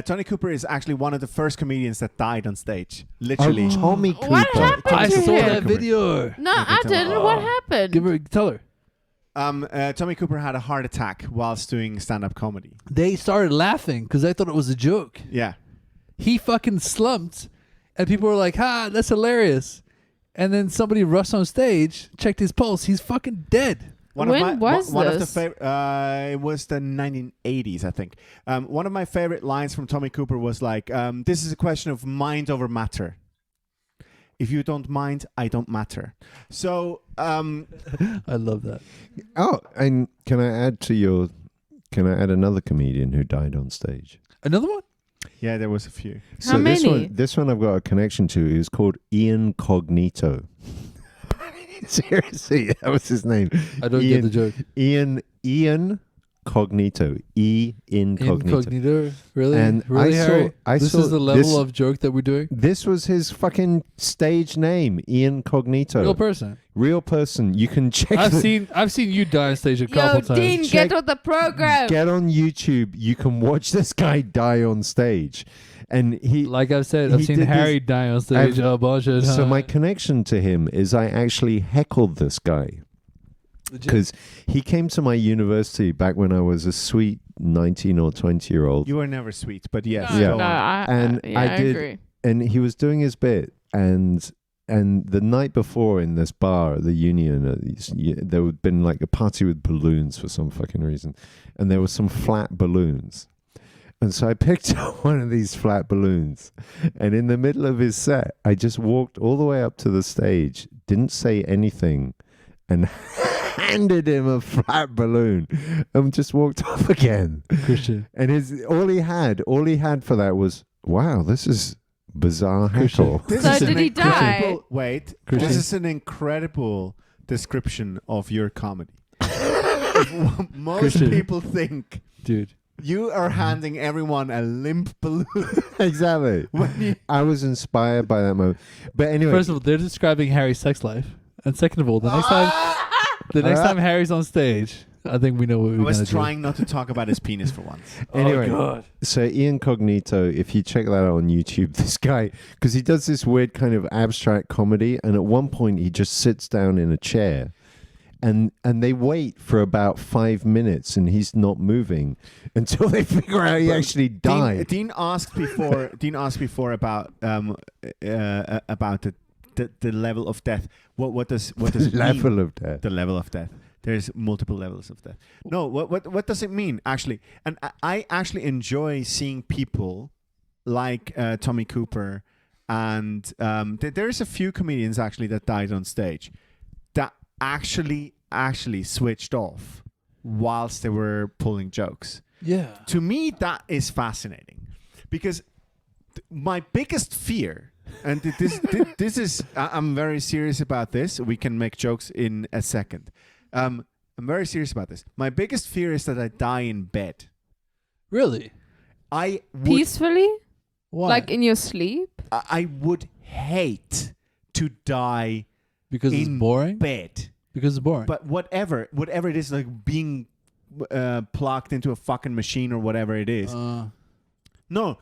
Tony Cooper is actually one of the first comedians that died on stage. Literally. Oh, Tommy Cooper. What happened I to saw him? that video. No, I didn't. What happened? Tell her. Tommy Cooper had a heart attack whilst doing stand-up comedy. They started laughing because I thought it was a joke. Yeah. He fucking slumped, and people were like, "Ha, that's hilarious." And then somebody rushed on stage, checked his pulse. He's fucking dead. One When was one of the this? it was the 1980s, I think. One of my favorite lines from Tommy Cooper was like, "This is a question of mind over matter. If you don't mind, I don't matter." So, I love that. Oh, and can I add another comedian who died on stage? Another one? yeah, there was a few. How many? This one I've got a connection to. He was called Ian Cognito. Seriously, that was his name. I don't Ian, get the joke. Ian Cognito. Incognito. Incognito? Really? And really, I Harry? saw This is the level this- of joke that we're doing? This was his fucking stage name, Ian Cognito. Real person. Real person. You can check. I've seen you die on stage a Yo, couple times. Dean, Check- get with the program. Get on YouTube. You can watch this guy die on stage, and he. Like I've said, I've he seen did Harry die on stage a bunch of times. So my connection to him is I actually heckled this guy because he came to my university back when I was a sweet 19 or 20-year-old, You were never sweet, but yes. No, Yeah. go no, on. And I did- agree. and he was doing his bit, and the night before in this bar at the Union, there had been like a party with balloons for some fucking reason, and there were some flat balloons. And so I picked up one of these flat balloons, and in the middle of his set, I just walked all the way up to the stage, didn't say anything, and handed him a flat balloon and just walked off again. Christian. And all he had for that was, wow, this is bizarre heckle. This So is did an he die? incredible- Wait, Christian. this is an incredible description of your comedy. Most Christian. people think Dude. you are handing everyone a limp balloon. Exactly. when you, I was inspired by that moment. But anyway, First of all, they're describing Harry's sex life. And second of all, the next time Harry's on stage, I think we know what we're I going to do. was trying not to talk about his penis for once. anyway, God. so Ian Cognito, if you check that out on YouTube, this guy, because he does this weird kind of abstract comedy, and at one point he just sits down in a chair, and they wait for about 5 minutes, and he's not moving until they figure out he actually died. Dean asked before. Dean asked before about the level of death. What does it level mean? of death. The level of death. There's multiple levels of death. No, what does it mean actually? And I actually enjoy seeing people like Tommy Cooper, and there's a few comedians actually that died on stage that actually switched off whilst they were pulling jokes. Yeah. To me, that is fascinating because my biggest fear, and this is, I'm very serious about this. We can make jokes in a second. I'm very serious about this. My biggest fear is that I die in bed. Really? I would, Peacefully? Why? Like in your sleep? I would hate to die because it's in boring? bed. Because it's boring. But whatever it is, like being plugged into a fucking machine or whatever it is. No,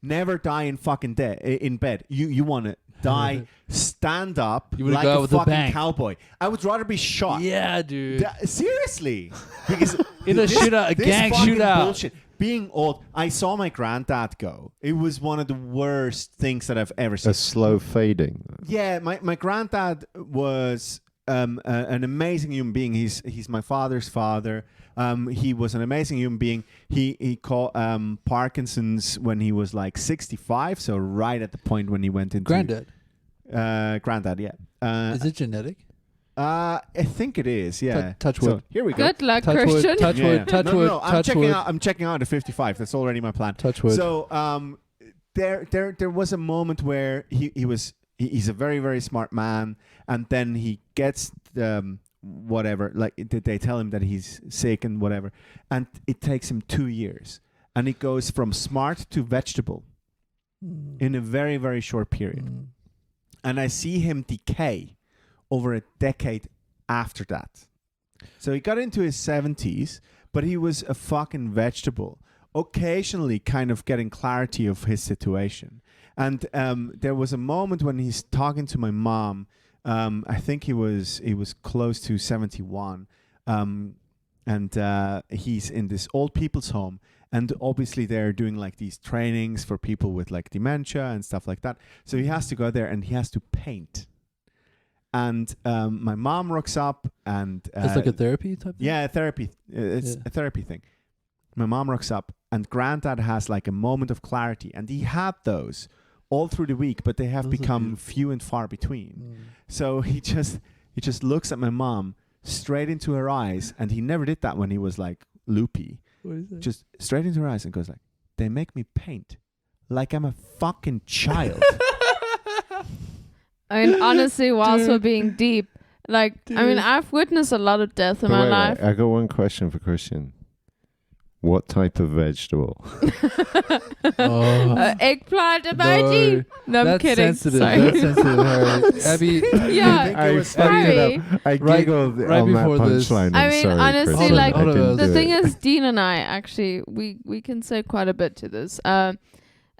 never die in fucking in bed. You want to die, stand up You wanna like go out a with a fucking bang. cowboy. I would rather be shot. yeah, dude. Seriously, because In a shootout, a this gang fucking shootout. bullshit. Being old, I saw my granddad go. It was one of the worst things that I've ever seen. A slow fading. Yeah, my granddad was an amazing human being. He's my father's father. He was an amazing human being. He caught Parkinson's when he was like 65, so right at the point when he went into Granddad. Granddad, yeah. Is it genetic? I think it is. Yeah. Touch So wood. here we go. Good luck, Touch wood. Christian. Touch Yeah. wood. Touch no, wood. no, I'm Touch checking wood. out. I'm checking out at 55. That's already my plan. Touch wood. So there was a moment where he's a very, very smart man, and then he gets whatever, like they tell him that he's sick and whatever, and it takes him 2 years, and he goes from smart to vegetable in a very, very short period. And I see him decay over a decade after that. So he got into his 70s, but he was a fucking vegetable, occasionally kind of getting clarity of his situation. And there was a moment when he's talking to my mom. I think he was close to 71. And he's in this old people's home. And obviously they're doing like these trainings for people with like dementia and stuff like that. So he has to go there and he has to paint. And my mom rocks up and... it's like a therapy type thing? Yeah, therapy. It's a therapy thing. My mom rocks up and Granddad has like a moment of clarity. And he had those all through the week, but they have Those are become beautiful. few and far between. So he just looks at my mom straight into her eyes. And he never did that when he was like loopy. What is that? Just straight into her eyes and goes like, they make me paint like I'm a fucking child. I mean, honestly, whilst we're being deep, like, I mean, Dude. I've witnessed a lot of death in But my wait, life. I got one question for Christian. What type of vegetable? Oh. Eggplant emoji. No, I'm That's kidding. sensitive. Sorry. That's sensitive, Harry. Abby, Yeah. I was Harry. I Right- giggled right on that before this. punchline. I I'm mean, sorry, honestly, Christian. like, I didn't The do thing it. is, Dean and I actually, we can say quite a bit to this. In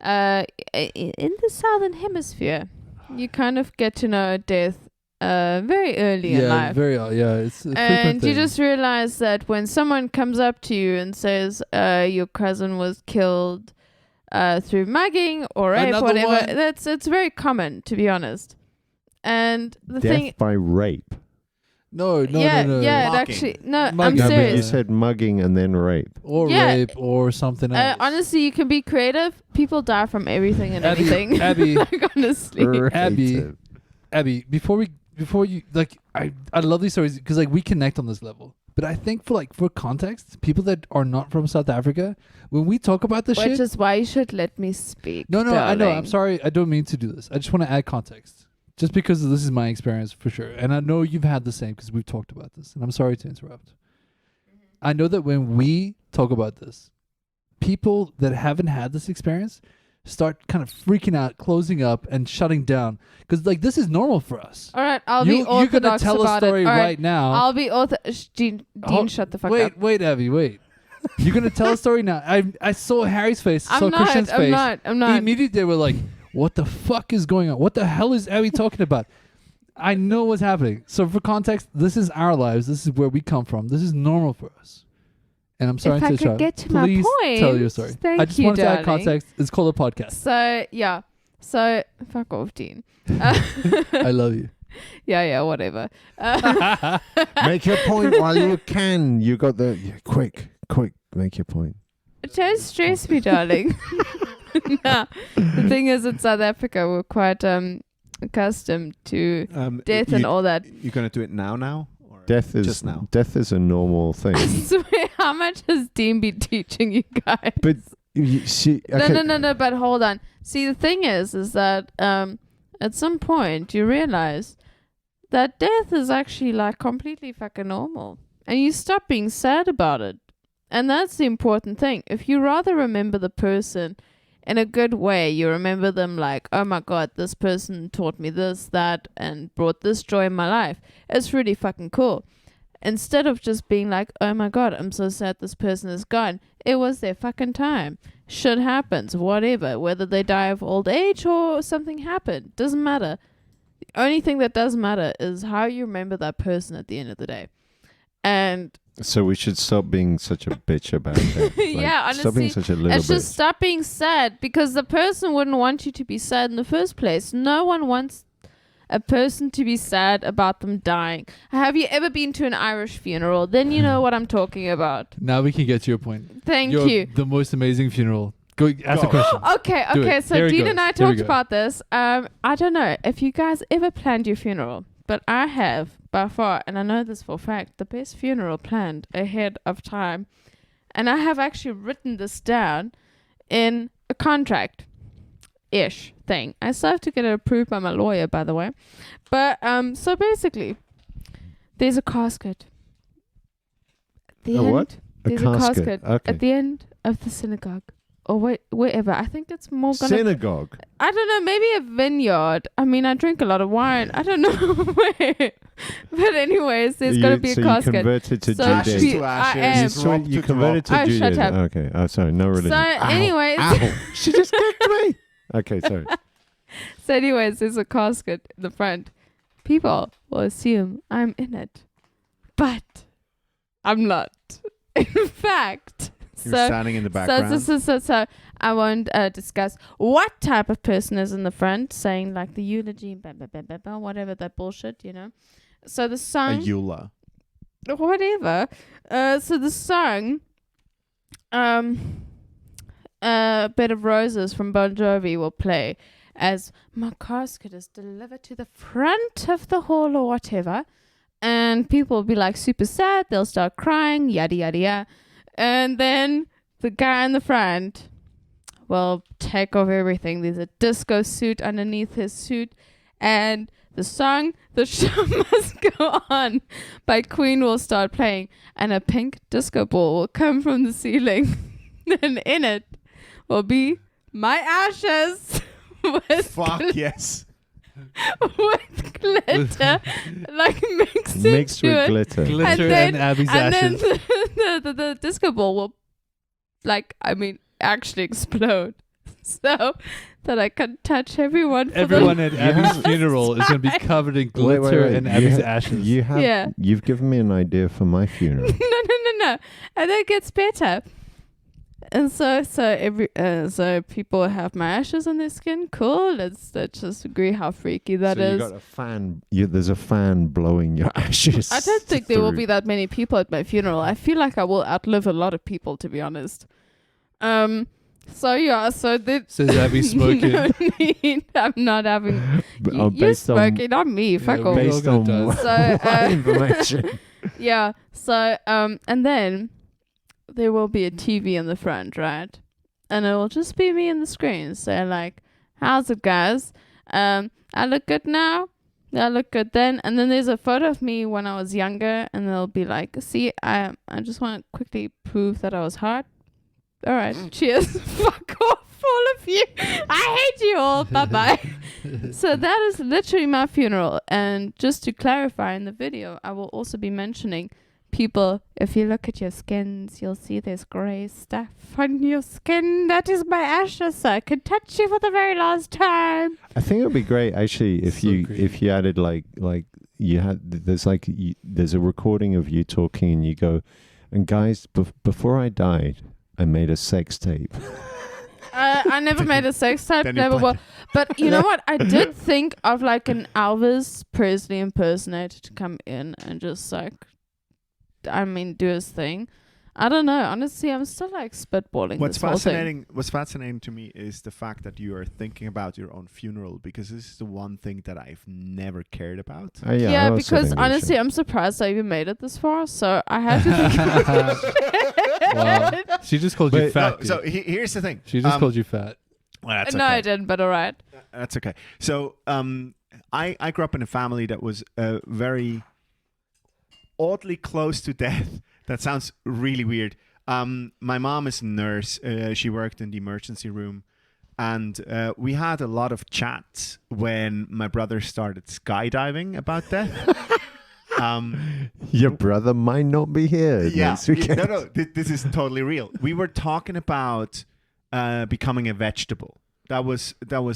the southern hemisphere, you kind of get to know death very early in life. It's a frequent And you thing. just realize that when someone comes up to you and says your cousin was killed through mugging or rape, Another whatever, one. it's very common, to be honest. And the Death thing, by rape. No. yeah, Mugging. it actually, no, I'm Mugging. No, but you serious. said mugging and then rape. Or Yeah. rape or something else. Honestly, you can be creative. People die from everything and Abby, anything. Abby, Like, honestly. Abby, Rape. Abby, before we before you like, I love these stories because like we connect on this level. But I think for context, people that are not from South Africa, when we talk about this shit, Which is why you should let me speak. no, I know. I'm darling. sorry. I don't mean to do this. I just want to add context, just because this is my experience for sure, and I know you've had the same because we've talked about this. And I'm sorry to interrupt. I know that when we talk about this, people that haven't had this experience start kind of freaking out, closing up, and shutting down because like this is normal for us. All right, I'll be You're gonna orthodox tell a about story it. All right now. I'll be Dean, Oh, shut the fuck up. Wait, Abby, wait. You're gonna tell a story now. I saw Harry's face. I saw Christian's face. I'm not. Immediately they were like, "What the fuck is going on? What the hell is Abby talking about?" I know what's happening. So for context, this is our lives. This is where we come from. This is normal for us. And I'm sorry If to I interrupt. could get to my Please tell your point, story. thank I just you, wanted to add darling. context. It's called a podcast. So yeah, so fuck off, Dean. I love you. Yeah, whatever. Make your point while you can. You got the quick. Make your point. Don't stress me, darling. Nah, the thing is, in South Africa, we're quite accustomed to death and all that. You're gonna do it now? Or Death just now? is a normal thing. I swear, how much has Dean been teaching you guys? But you see, okay. No, but hold on. See, the thing is that at some point you realize that death is actually like completely fucking normal, and you stop being sad about it. And that's the important thing. If you rather remember the person in a good way, you remember them like, oh my God, this person taught me this, that, and brought this joy in my life. It's really fucking cool. Instead of just being like, oh my God, I'm so sad this person is gone. It was their fucking time. Shit happens, whatever. Whether they die of old age or something happened, doesn't matter. The only thing that does matter is how you remember that person at the end of the day. And So we should stop being such a bitch about it. Yeah, Stop being honestly, such a little it's just bitch. stop being sad, because the person wouldn't want you to be sad in the first place. No one wants a person to be sad about them dying. Have you ever been to an Irish funeral? Then you know what I'm talking about. Now we can get to your point. Thank You're you. the most amazing funeral. Go ask a question. Okay, Do okay. it. So Here it Dean goes. and I Here we talked go. about this. I don't know if you guys ever planned your funeral, but I have by far, and I know this for a fact, the best funeral planned ahead of time. And I have actually written this down in a contract-ish thing. I still have to get it approved by my lawyer, by the way. But so basically, there's a casket. At the A end, what? There's a casket Okay. at the end of the synagogue. Or wherever. I think it's more gonna... Synagogue. I don't know, maybe a vineyard. I mean, I drink a lot of wine. I don't know where. But anyways, there's got to be a so casket. you converted to So Ashes Judaism. to I ashes. am. rock You to converted to Oh, shut Judaism. up. Okay. Oh, sorry. No religion. So Ow. anyways, Ow. She just kicked me. Okay, sorry. there's a casket in the front. People will assume I'm in it, but I'm not. In fact, You're standing in the background. So I won't discuss what type of person is in the front, saying like the eulogy, blah, blah, blah, blah, blah, whatever that bullshit, you know. So the a song, eula. whatever. So the song, Bed of Roses from Bon Jovi will play as my casket is delivered to the front of the hall or whatever. And people will be like super sad. They'll start crying, yada, yada, yada. And then the guy in the front will take off everything. There's a disco suit underneath his suit. And the song, The Show Must Go On by Queen will start playing. And a pink disco ball will come from the ceiling. And in it will be my ashes with Fuck yes. with glitter, like mixed Mixed into with it. glitter. Glitter then- and Abby's And then ashes. the disco ball will, actually explode, so that I can touch everyone. For Everyone at You Abby's have- funeral is going to be covered in glitter and You Abby's ha- ashes. You you've given me an idea for my funeral. no, and then it gets better. And so people have my ashes on their skin. Cool. Let's just agree how freaky that so is. you got a fan. There's a fan blowing your ashes. I don't think there will through. be that many people at my funeral. I feel like I will outlive a lot of people, to be honest. So yeah, so the Says Abby smoking. No need. I'm not having. You Based smoking, not me. Fuck we off. Based all on got what, done. So, what information? Yeah. So and then there will be a TV in the front, right? And it will just be me in the screen. So like, how's it, guys? I look good now. I look good then. And then there's a photo of me when I was younger, and they'll be like, see, I just want to quickly prove that I was hot. All right, cheers. Fuck off, all of you. I hate you all. Bye bye. So that is literally my funeral. And just to clarify, in the video, I will also be mentioning people. If you look at your skins, you'll see there's grey stuff on your skin. That is my ashes, so I can touch you for the very last time. I think it would be great actually if So you creepy. if you added like you had there's a recording of you talking and you go, and guys, before I died, I made a sex tape. I never made a sex tape, Then you never will. played But you know what? I did think of like an Elvis Presley impersonator to come in and just like, do his thing. I don't know. Honestly, I'm still like spitballing. What's this whole thing. fascinating to me is the fact that you are thinking about your own funeral, because this is the one thing that I've never cared about. Oh, yeah, I Yeah, also because think we honestly, should. I'm surprised I even made it this far. So I had to think. Wow. She just called you But- fat. So dude. here's the thing. She just called you fat. Well, that's No, okay. I didn't. But all right. That's okay. So I grew up in a family that was very oddly close to death. That sounds really weird. My mom is a nurse. She worked in the emergency room. And we had a lot of chats when my brother started skydiving about death. Your brother might not be here Yeah. next weekend. No. This is totally real. We were talking about becoming a vegetable. That was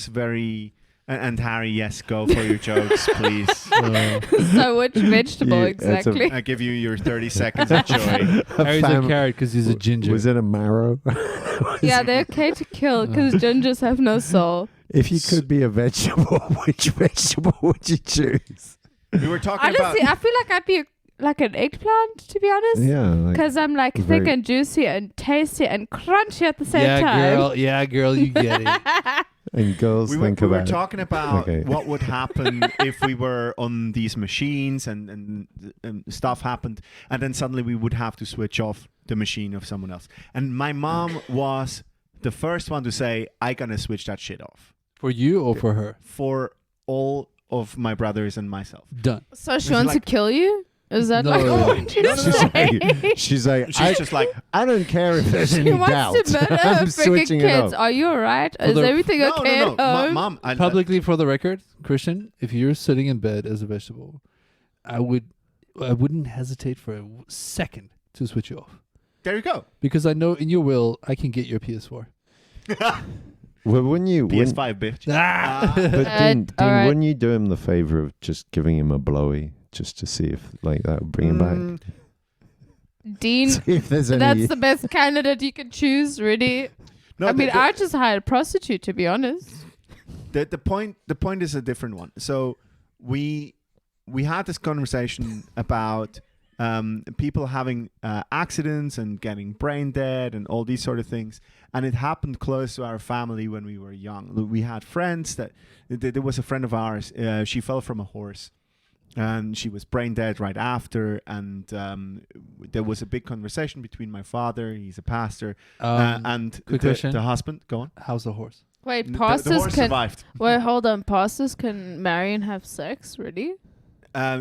very... And Harry, yes, go for your jokes, please. So which vegetable Yeah, it's a- exactly? I give you your 30 seconds of joy. Harry's a carrot because he's a ginger. Was it a marrow? Yeah, they're okay to kill because gingers have no soul. If you could be a vegetable, which vegetable would you choose? We were talking Honestly, about... I feel like I'd be like an eggplant, to be honest. Yeah, like, Because I'm like thick very- and juicy and tasty and crunchy at the same yeah, time. girl. Yeah, girl. You get it. and girls We were think about talking about Okay. what would happen if we were on these machines and stuff happened, and then suddenly we would have to switch off the machine of someone else. And my mom was the first one to say, "I'm gonna switch that shit off For you or for her? for all of my brothers and myself." Done. So she It's wants like- to kill you? Is that No. like No, what you no, no, She's say? like, she's like, She's just like, I don't care if there's She any wants doubt. to murder her I'm freaking switching it kids. off. Are you alright? Is the- everything no, okay no, at home? Mom, Publicly, for the record, Christian, if you're sitting in bed as a vegetable, I wouldn't hesitate for a second to switch you off, there you go. because I know in your will I can get your PS4. Well, when you when, PS5, bitch. Ah! but Dean, alright. wouldn't you do him the favor of just giving him a blowy just to see if like that would bring him back? Dean, See if there's any. that's the best candidate you can choose, really. No, I mean, the- I just hired a prostitute, to be honest. the point is a different one. So we had this conversation about people having accidents and getting brain dead and all these sort of things, and it happened close to our family when we were young. We had friends that there was a friend of ours. She fell from a horse, and she was brain dead right after. And there was a big conversation between my father, he's a pastor, and quick question. the husband. Go on. How's the horse? Wait, The pastors horse can... survived. Wait, hold on. Pastors can marry and have sex, really?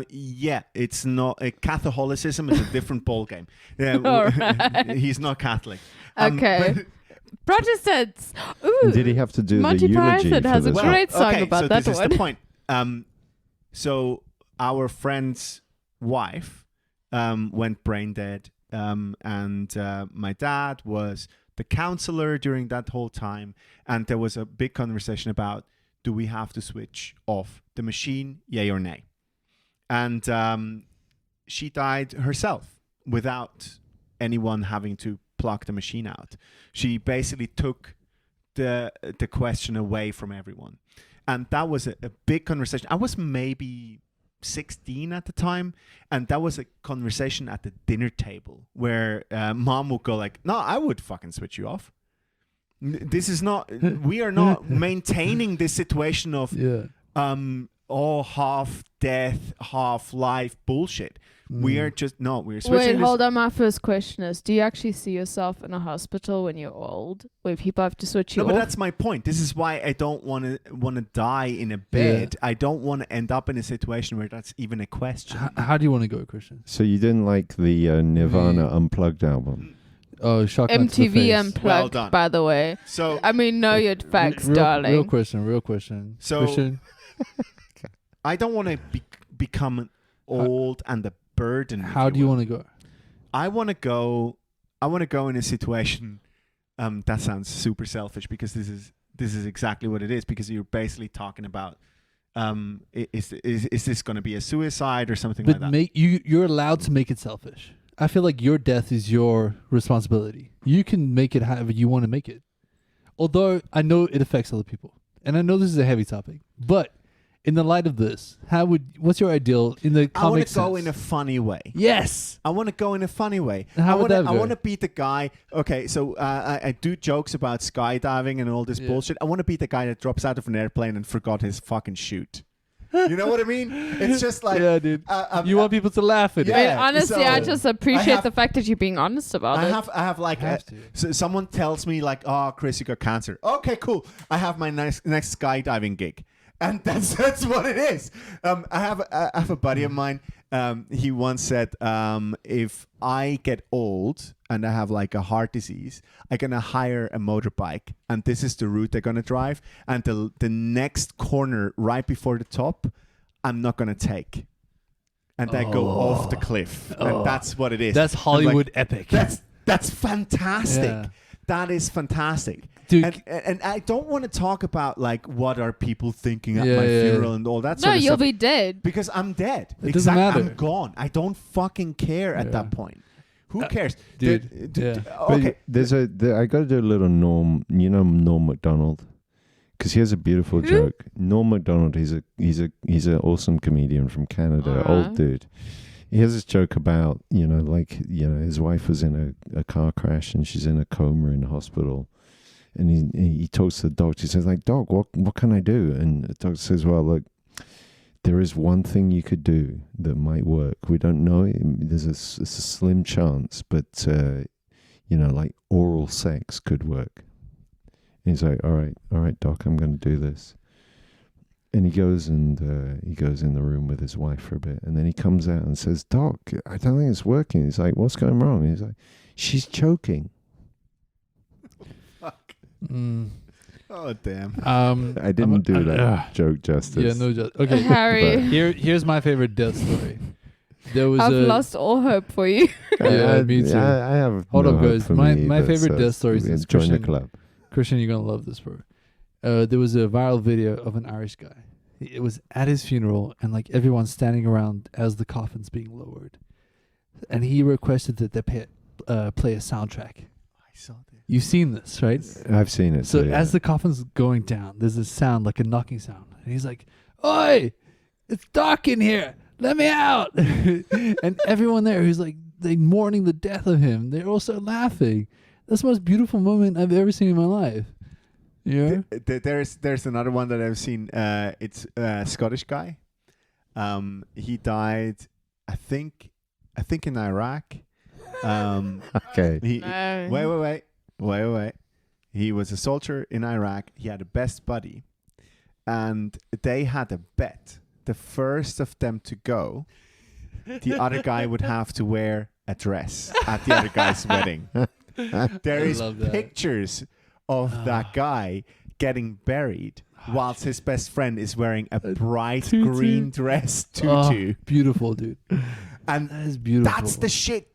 Yeah, it's not Catholicism is a different ball game. Yeah, Alright. he's not Catholic. Okay. but- Protestants! Ooh. Did he have to do Monty the eulogy Python for has a this? great song okay, about so that this one. is the point. So our friend's wife went brain dead, and my dad was the counselor during that whole time, and there was a big conversation about, do we have to switch off the machine, yay or nay? And she died herself without anyone having to plug the machine out. She basically took the question away from everyone. And that was a big conversation. I was maybe 16 at the time, and that was a conversation at the dinner table where mom would go like, no, I would fucking switch you off. This is not. We are not maintaining this situation of half death, half life bullshit. We are just we're switching. Wait, hold on. My first question is: do you actually see yourself in a hospital when you're old, where people have to switch you No, off? but that's my point. This is why I don't want to die in a bed. I don't want to end up in a situation where that's even a question. How do you want to go, Christian? So you didn't like the Nirvana Unplugged album? Oh, shotgun to the MTV face. Unplugged, Well done. by the way. So I mean, know your facts, darling. Real question. So- Christian, I don't want to become old and a burden. how do you want to go? I want to go. I want to go in a situation. That sounds super selfish because this is exactly what it is. Because you're basically talking about, is this going to be a suicide or something like But that? you're allowed to make it selfish. I feel like your death is your responsibility. You can make it however you want to make it. Although I know it affects other people, and I know this is a heavy topic, but in the light of this, what's your ideal in the I comic want to go sense? in a funny way. Yes. I want to go in a funny way. And how would that I go? want to be the guy. Okay, so I do jokes about skydiving and all this bullshit. I want to be the guy that drops out of an airplane and forgot his fucking chute. You know what I mean? It's just like yeah, dude. You want people to laugh at Yeah. it. I mean, honestly, so I just appreciate have- the fact that you're being honest about I it. have like Have to. so someone tells me like, oh, Chris, you got cancer. Okay, cool. I have my next skydiving gig, and that's what it is. I have a buddy of mine. He once said, if I get old and I have like a heart disease, I'm gonna hire a motorbike, and this is the route they're gonna drive, and the next corner right before the top, I'm not gonna take. And then go off the cliff. And that's what it is. That's I'm like, Hollywood epic. That's fantastic. Yeah. That is fantastic. Dude, And I don't want to talk about like what are people thinking at Yeah, my yeah, funeral yeah. and all that No, sort of you'll stuff. be dead. Because I'm dead. It doesn't matter. I'm gone. I don't fucking care at Yeah. that point. Who cares? dude, yeah. Okay. But I got to do a little Norm. You know Norm Macdonald, because he has a beautiful Who? joke. Norm Macdonald. He's an awesome comedian from Canada. Alright. Old dude. He has this joke about his wife was in a car crash and she's in a coma in the hospital, and he talks to the doctor. He says like, "Doc, what can I do?" And the doctor says, "Well, look, there is one thing you could do that might work. We don't know. There's a slim chance, but like oral sex could work." And he's like, all right, Doc, I'm going to do this. And he goes in the room with his wife for a bit, and then he comes out and says, "Doc, I don't think it's working." He's like, "What's going wrong?" He's like, "She's choking." Fuck. Mm. Oh damn. I didn't do that joke justice. Yeah, no justice. Okay, Harry, here's my favorite death story. There was I've a lost all hope for you. Yeah, me too. I have. Hold no up, hope guys. for My me, but favorite death story we since join the Christian- club. Christian, you're gonna love this, bro. There was a viral video of an Irish guy. It was at his funeral, and like everyone's standing around as the coffin's being lowered, and he requested that they play a soundtrack. I saw that. You've seen this, right? I've seen it. So yeah. as the coffin's going down, there's a sound like a knocking sound, and he's like, "Oi, it's dark in here. Let me out!" And everyone there who's like they mourning the death of him, they're also laughing. That's the most beautiful moment I've ever seen in my life. Yeah. There's another one that I've seen. It's a Scottish guy. He died, I think in Iraq. Okay. Wait. He was a soldier in Iraq. He had a best buddy, and they had a bet. The first of them to go, the other guy would have to wear a dress at the other guy's wedding. There is love that. pictures of that guy getting buried whilst his best friend is wearing a bright Tutu. green dress Oh, tutu. beautiful, dude. And That is beautiful. that's the shit.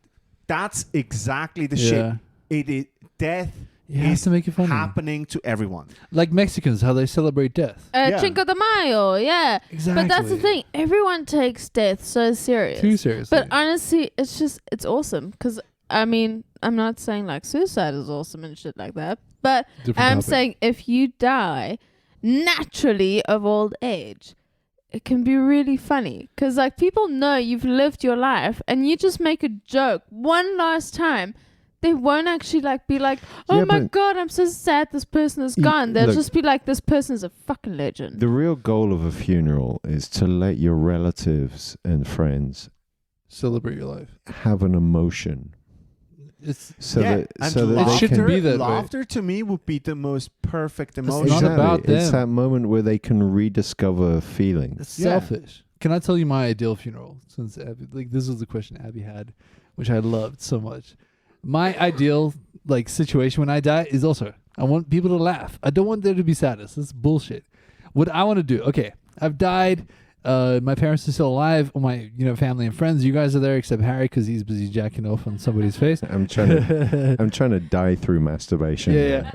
That's exactly the Yeah. shit. It is death You have is to make it funny. happening to everyone. Like Mexicans, how they celebrate death. Yeah. Cinco de Mayo, yeah. Exactly. But that's the thing. Everyone takes death so serious. Too seriously. But honestly, it's awesome. Because, I mean, I'm not saying like suicide is awesome and shit like that. But Different I'm topic. saying if you die naturally of old age, it can be really funny. Because like people know you've lived your life and you just make a joke one last time. they won't actually like be like, oh Yeah, my but- god, I'm so sad this person is gone. They'll Look, just be like, this person is a fucking legend. The real goal of a funeral is to let your relatives and friends Celebrate your life. have an emotion. It's So yeah, that and so that It they shouldn't can be that way. laughter to me would be the most perfect It's emotion. not exactly. about It's them. that moment where they can rediscover feelings. It's Yeah. selfish. Can I tell you my ideal funeral? Since Abby, like this was the question Abby had, which I loved so much. My ideal like situation when I die is also I want people to laugh. I don't want there to be sadness. That's bullshit. What I want to do, okay, I've died. My parents are still alive. All my family and friends. You guys are there except Harry because he's busy jacking off on somebody's face. I'm trying to die through masturbation. Yeah.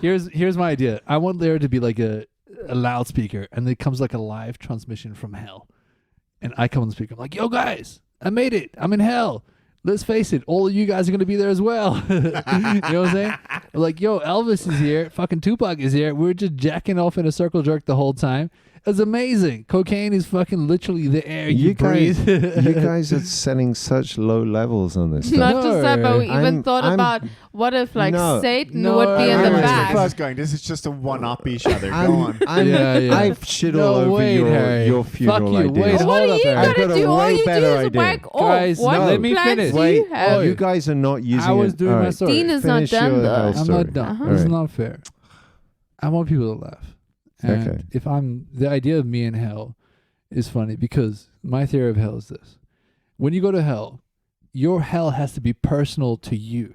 Here's my idea. I want there to be like a loudspeaker, and it comes like a live transmission from hell. And I come on the speaker. I'm like, yo guys, I made it. I'm in hell. Let's face it, all of you guys are gonna be there as well. You know what I'm saying? Like, yo, Elvis is here. Fucking Tupac is here. We're just jacking off in a circle jerk the whole time. It's amazing. Cocaine is fucking literally the air you breathe. You guys are setting such low levels on this stuff. Not just that, but we even I'm- thought I'm- about what if like No. Satan No, would be in the I know where back. this is going. This is just a one-up each other. Go on. Yeah. I've shit No, all over wait, Harry. your Fuck funeral you. ideas. Wait, What hold are up, you Harry. I've got gonna a do? All way you do better is idea. whack off. Guys, What let me plans finish. do Wait, you have? you guys are not using I was it. doing All my right, story. Dean is not finish done your though. hell I'm story. not done. Uh-huh. This is All right. not fair. I want people to laugh. And Okay. if I'm the idea of me in hell is funny because my theory of hell is this. When you go to hell, your hell has to be personal to you.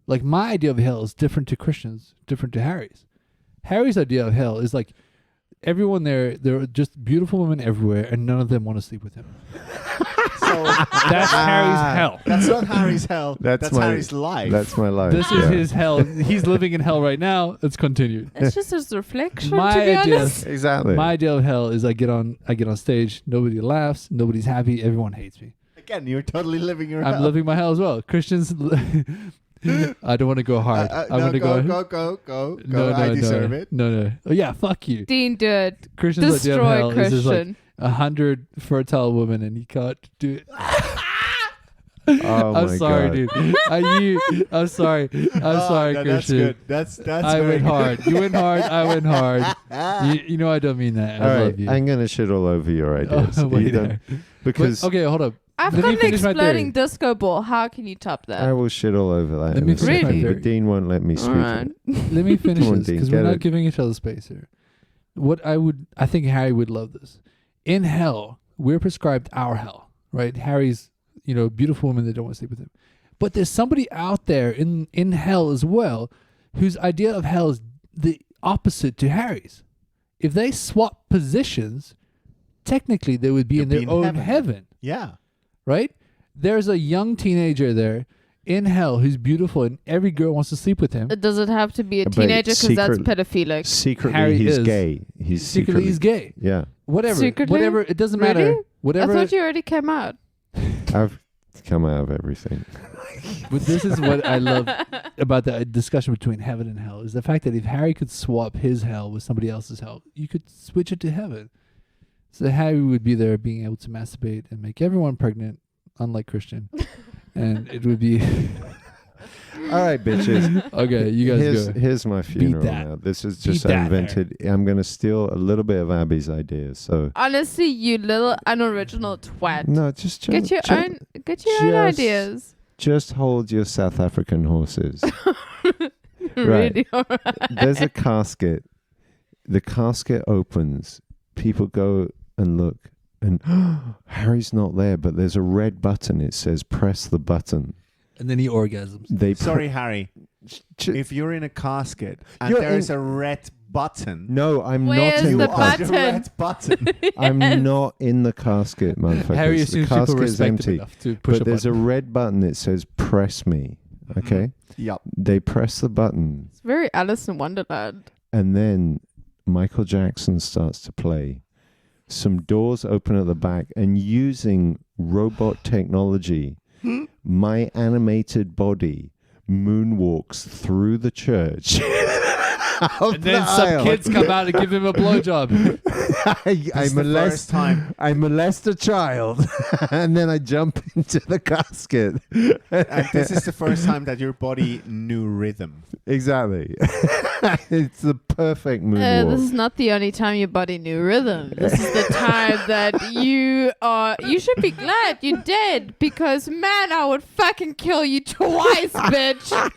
Like my idea of hell is different to Christians, different to Harry's. Harry's idea of hell is like everyone there are just beautiful women everywhere and none of them want to sleep with him. So That's Harry's hell. That's not Harry's hell. That's my- Harry's life. That's my life. This is yeah. his hell. He's living in hell right now. Let's continue. It's just his reflection, My to be idea- honest. Exactly. My idea of hell is I get on stage, nobody laughs, nobody's happy, everyone hates me. Again, you're totally living your I'm hell. living my hell as well. Christians, I don't want to go hard. I no, want to go. go. No, I no, deserve no, it. no. Oh yeah, fuck you. Dean, do it. Christians' idea of hell Destroy is just like Christian. 100 fertile women, and you can't do it. Oh I'm my sorry, God. dude. I'm sorry. I'm sorry, That's Christian. good. That's I very went good. hard. You went hard. I went hard. You know I don't mean that. I All right, love you. I'm gonna shit all over your ideas. Oh, wait You don't- there. because But, okay, hold up. I've Let got me an finish my exploding theory. disco ball. How can you top I that? will shit all over that. Let in me a finish second, my but theory. Dean won't let me speak. Alright. Let me finish Come on, this Dean, because get we're not it. giving each other space here. I think Harry would love this. In hell, we're prescribed our hell, right? Harry's, beautiful women that don't want to sleep with him. But there's somebody out there in hell as well whose idea of hell is the opposite to Harry's. If they swap positions, technically they would be in They'd their be in own heaven, Yeah. right? There's a young teenager there in hell who's beautiful and every girl wants to sleep with him. Does it have to be a But teenager? Because that's secret- pedophilic. Secretly, Harry he's is. gay. He's Secretly he's gay. Yeah, Whatever. Secretly? Whatever. It doesn't matter. Really? Whatever. I thought you already came out. I've come out of everything. But this is what I love about the discussion between heaven and hell is the fact that if Harry could swap his hell with somebody else's hell, you could switch it to heaven. So Harry would be there being able to masturbate and make everyone pregnant, unlike Christian. And it would be All right, bitches. okay, you guys go. Here's my funeral that. now. This is Beat just that, invented. I'm going to steal a little bit of Abby's ideas. So Honestly, you little unoriginal twat. no, just Get your own just- ideas. Just hold your South African horses. Really? There's a casket. The casket opens. People go and look, and Harry's not there. But there's a red button. It says "Press the button." And then he orgasms. They Sorry, Harry. Ch- If you're in a casket and You're there is in- a red button, No, I'm Where's not in the the you are casket. the button? red button. I'm not in the casket, motherfuckers. Harry the assumes people casket is respect him empty. enough to push But a there's button. a red button that says "Press me." Okay, Yep. they press the button, It's very Alice in Wonderland. and then Michael Jackson starts to play. Some doors open at the back, and using robot technology, my animated body moonwalks through the church And then some kids come out and give him a blowjob. I molest a child, and then I jump into the casket. And this is the first time that your body knew rhythm. Exactly. It's the perfect moonwalk. This is not the only time your body knew rhythm. This is the time that you should be glad you're dead, because man, I would fucking kill you twice, bitch.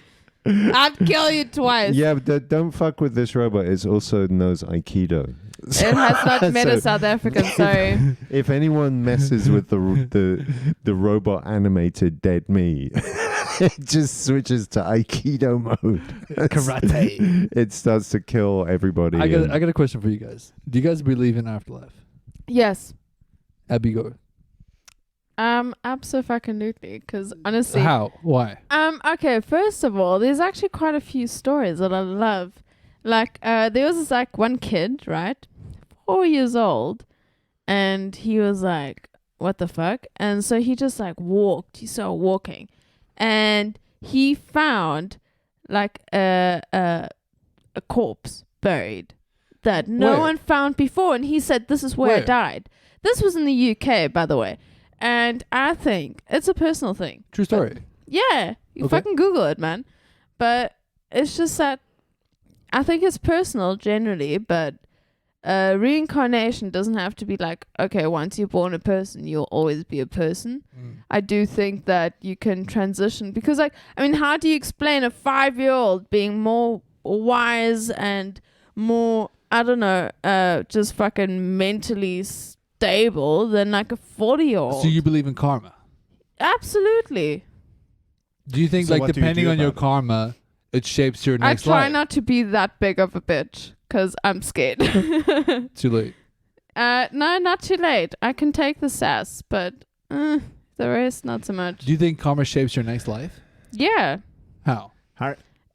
I'd kill you twice. Yeah, but don't fuck with this robot. It also knows Aikido. It has not met a South African, sorry. If anyone messes with the robot animated dead me, it just switches to Aikido mode. Karate. It starts to kill everybody. I got a question for you guys. Do you guys believe in afterlife? Yes. Abby, go. Absolutely. Because honestly, How? Why? okay. First of all, there's actually quite a few stories that I love. Like, there was this like one kid, right, 4 years old, and he was like, "What the fuck?" And so he just like walked. He started walking, and he found like a corpse buried that no Where? one found before, and he said, "This is where it died." This was in the UK, by the way. And I think it's a personal thing. True story. Yeah. You Okay. fucking Google it, man. But it's just that I think it's personal generally, but reincarnation doesn't have to be like, okay, once you're born a person, you'll always be a person. I do think that you can transition because, like, I mean, how do you explain a 5-year-old being more wise and more, I don't know, just fucking mentally stable than like a 40-year-old? So you believe in karma? Absolutely. Do you think, So like, what do you depending do on your about it? karma, it shapes your I next try life? not to be that big of a bitch because I'm scared. Too late. No, not too late. I can take the sass, but the rest, not so much. Do you think karma shapes your next life? Yeah. How?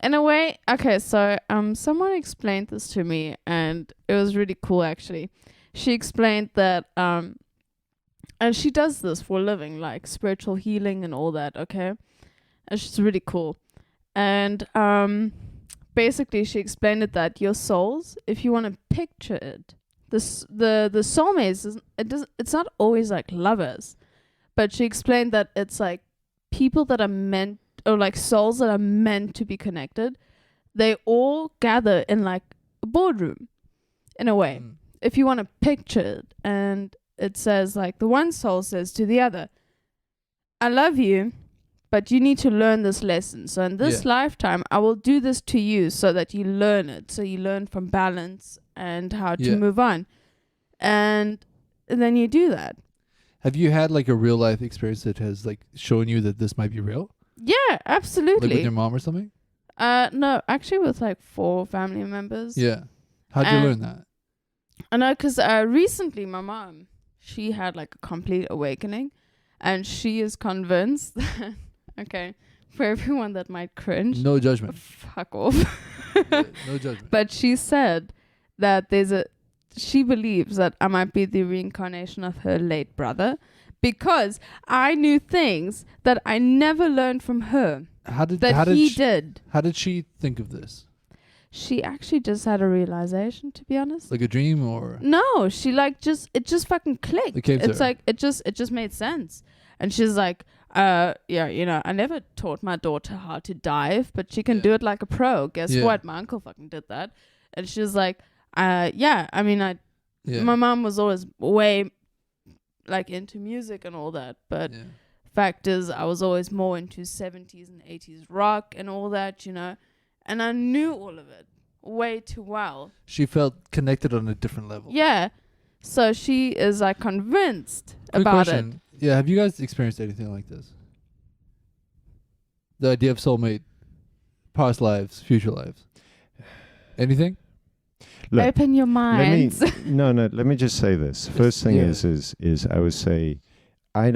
In a way, okay, so someone explained this to me, and it was really cool, actually. She explained that, and she does this for a living, like spiritual healing and all that, okay? And she's really cool. And basically, she explained it that your souls, if you want to picture it, the soulmates, it's not always like lovers, but she explained that it's like people that are meant, or like souls that are meant to be connected. They all gather in like a boardroom, in a way. If you want to picture it, and it says like the one soul says to the other, I love you, but you need to learn this lesson. So in this lifetime, I will do this to you so that you learn it. So you learn from balance and how to move on. And then you do that. Have you had like a real life experience that has like shown you that this might be real? Yeah, absolutely. Like with your mom or something? No, actually with like 4 family members. Yeah. How'd you learn that? I know, because recently my mom, she had like a complete awakening, and she is convinced that, okay, for everyone that might cringe, No judgment. fuck off. Yeah, no judgment. But she said that she believes that I might be the reincarnation of her late brother, because I knew things that I never learned from her How did he she, did. How did she think of this? She actually just had a realization, to be honest. Like a dream or? No, she like it just fucking clicked. It came to It's her. like it just made sense. And she's like, yeah, you know, I never taught my daughter how to dive, but she can do it like a pro. Guess what? My uncle fucking did that. And she's like, yeah, I mean, my mom was always way like into music and all that, but fact is I was always more into 70s and 80s rock and all that, you know. And I knew all of it way too well. She felt connected on a different level. Yeah. So she is like convinced Quick about question. it. Yeah, have you guys experienced anything like this? The idea of soulmate, past lives, future lives. Anything? Look, Open your minds. let me just say this. First thing is I would say I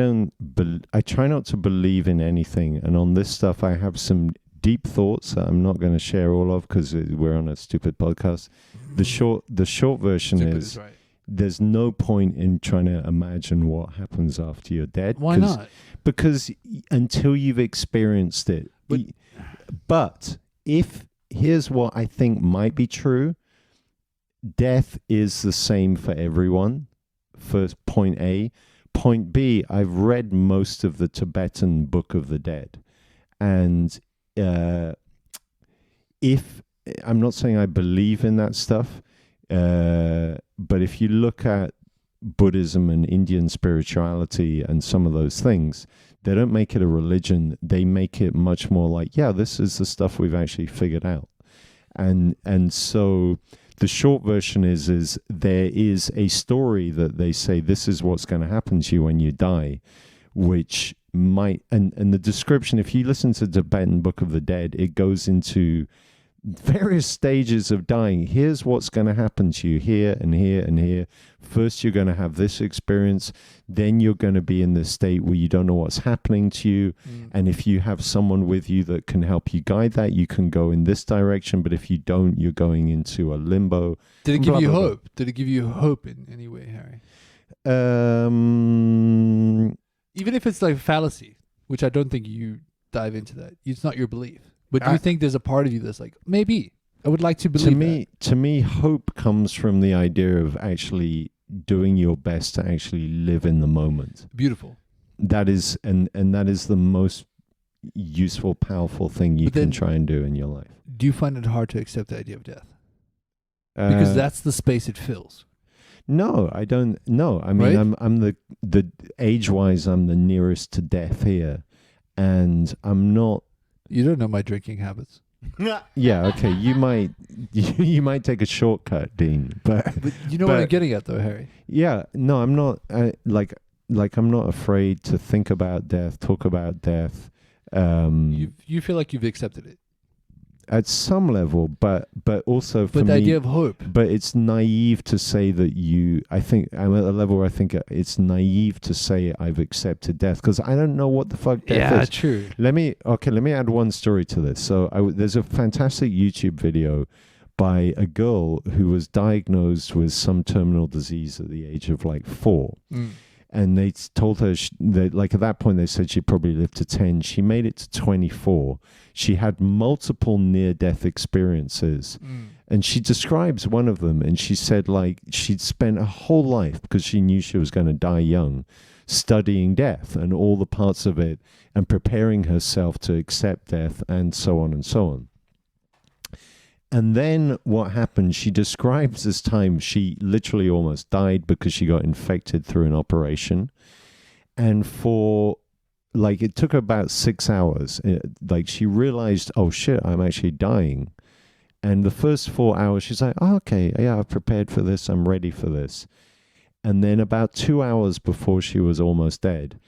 try not to believe in anything, and on this stuff I have some deep thoughts that I'm not going to share all of because we're on a stupid podcast. The short version is right. There's no point in trying to imagine what happens after you're dead. Why not? Because until you've experienced it. But if here's what I think might be true. Death is the same for everyone. First, point A. Point B, I've read most of the Tibetan Book of the Dead. And if I'm not saying I believe in that stuff, but if you look at Buddhism and Indian spirituality and some of those things, they don't make it a religion. They make it much more like, yeah, this is the stuff we've actually figured out. And so the short version is there is a story that they say this is what's going to happen to you when you die, which might, and the description, if you listen to the Tibetan Book of the Dead, it goes into various stages of dying. Here's what's going to happen to you here and here and here. First, you're going to have this experience. Then you're going to be in this state where you don't know what's happening to you. And if you have someone with you that can help you guide that, you can go in this direction. But if you don't, you're going into a limbo. Did it give you hope? Did it give you hope in any way, Harry? Even if it's like a fallacy, which I don't think you dive into that. It's not your belief. But do you think there's a part of you that's like, maybe I would like to believe To me, hope comes from the idea of actually doing your best to actually live in the moment. Beautiful. That is, and that is the most useful, powerful thing you can try and do in your life. Do you find it hard to accept the idea of death? Because that's the space it fills. No, I don't. No, I mean, right? I'm the age-wise, I'm the nearest to death here, and I'm not. You don't know my drinking habits. Yeah, okay. You might take a shortcut, Dean, but you know what I'm getting at, though, Harry. Yeah, no, I'm not. Like I'm not afraid to think about death, talk about death. You feel like you've accepted it at some level, but also for me, the idea of hope. But it's naive to say that you. I think I'm at a level where I think it's naive to say I've accepted death because I don't know what the fuck death is. Yeah, true. Let me add one story to this. So there's a fantastic YouTube video by a girl who was diagnosed with some terminal disease at the age of like 4. And they told her that, like, at that point, they said she'd probably live to 10. She made it to 24. She had multiple near-death experiences. And she describes one of them. And she said, like, she'd spent her whole life, because she knew she was going to die young, studying death and all the parts of it and preparing herself to accept death and so on and so on. And then what happened, she describes this time she literally almost died because she got infected through an operation. And for, like, it took her about 6 hours. Like, she realized, oh, shit, I'm actually dying. And the first 4 hours, she's like, oh, okay, yeah, I've prepared for this. I'm ready for this. And then about 2 hours before she was almost dead,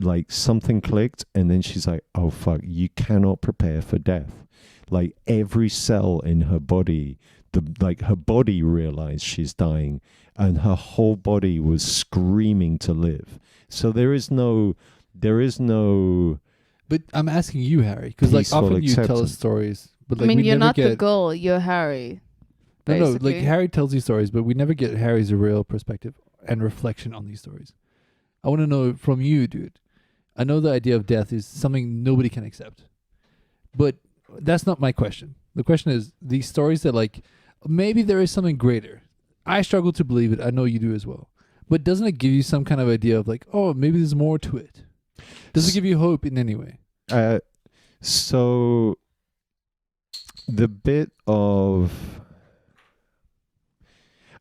like, something clicked. And then she's like, oh, fuck, you cannot prepare for death. Like, every cell in her body, her body realized she's dying, and her whole body was screaming to live. So there is no. But I'm asking you, Harry, because like often you tell us stories, but like, I mean, you're not the girl, you're Harry. No, like Harry tells these stories, but we never get Harry's real perspective and reflection on these stories. I want to know from you, dude. I know the idea of death is something nobody can accept, but that's not my question. The question is these stories that, like, maybe there is something greater. I struggle to believe it. I know you do as well. But doesn't it give you some kind of idea of like, oh, maybe there's more to it? Does it give you hope in any way? So the bit of...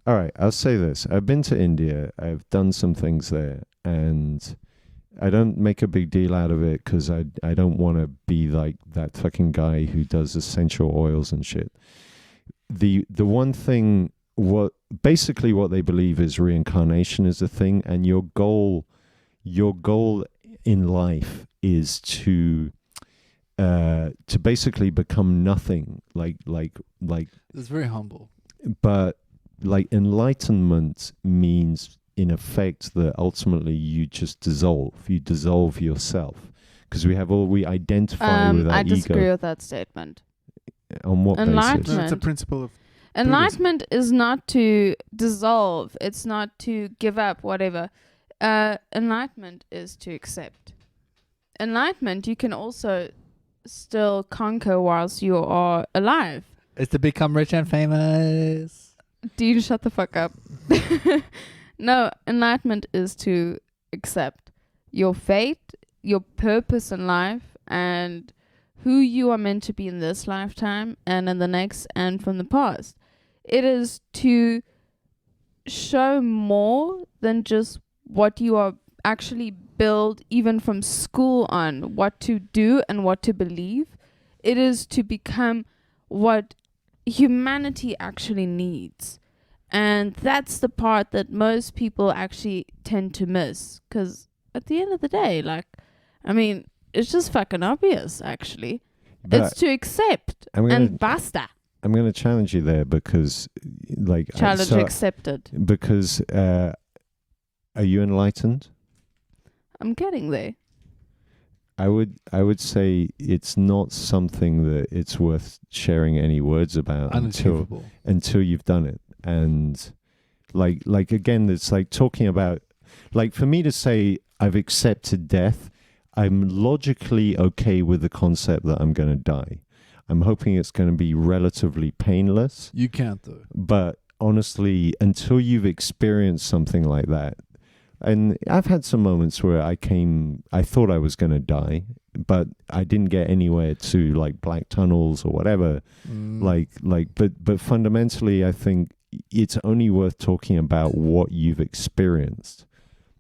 All right, I'll say this. I've been to India. I've done some things there, and I don't make a big deal out of it because I don't want to be like that fucking guy who does essential oils and shit. The one thing, what they believe is reincarnation is a thing, and your goal in life is to basically become nothing. Like It's very humble. But like enlightenment means, in effect, that ultimately you just dissolve. You dissolve yourself because we identify with our ego. I disagree with that statement. On what basis? No, it's a principle of enlightenment is not to dissolve. It's not to give up. Whatever. Enlightenment is to accept. Enlightenment, you can also still conquer whilst you are alive. It's to become rich and famous. Dean, shut the fuck up. No, enlightenment is to accept your fate, your purpose in life, and who you are meant to be in this lifetime and in the next and from the past. It is to show more than just what you are actually built even from school on, what to do and what to believe. It is to become what humanity actually needs. And that's the part that most people actually tend to miss. Because at the end of the day, like, I mean, it's just fucking obvious, actually. But it's to accept I'm gonna- and basta. I'm going to challenge you there because, like, Challenge accepted. Because, are you enlightened? I'm getting there. I would say it's not something that it's worth sharing any words about Unachievable. until you've done it. And like again, it's like talking about, like, for me to say I've accepted death, I'm logically okay with the concept that I'm going to die. I'm hoping it's going to be relatively painless. You can't though. But honestly, until you've experienced something like that, and I've had some moments where I thought I was going to die, but I didn't get anywhere to like black tunnels or whatever. But fundamentally, I think it's only worth talking about what you've experienced.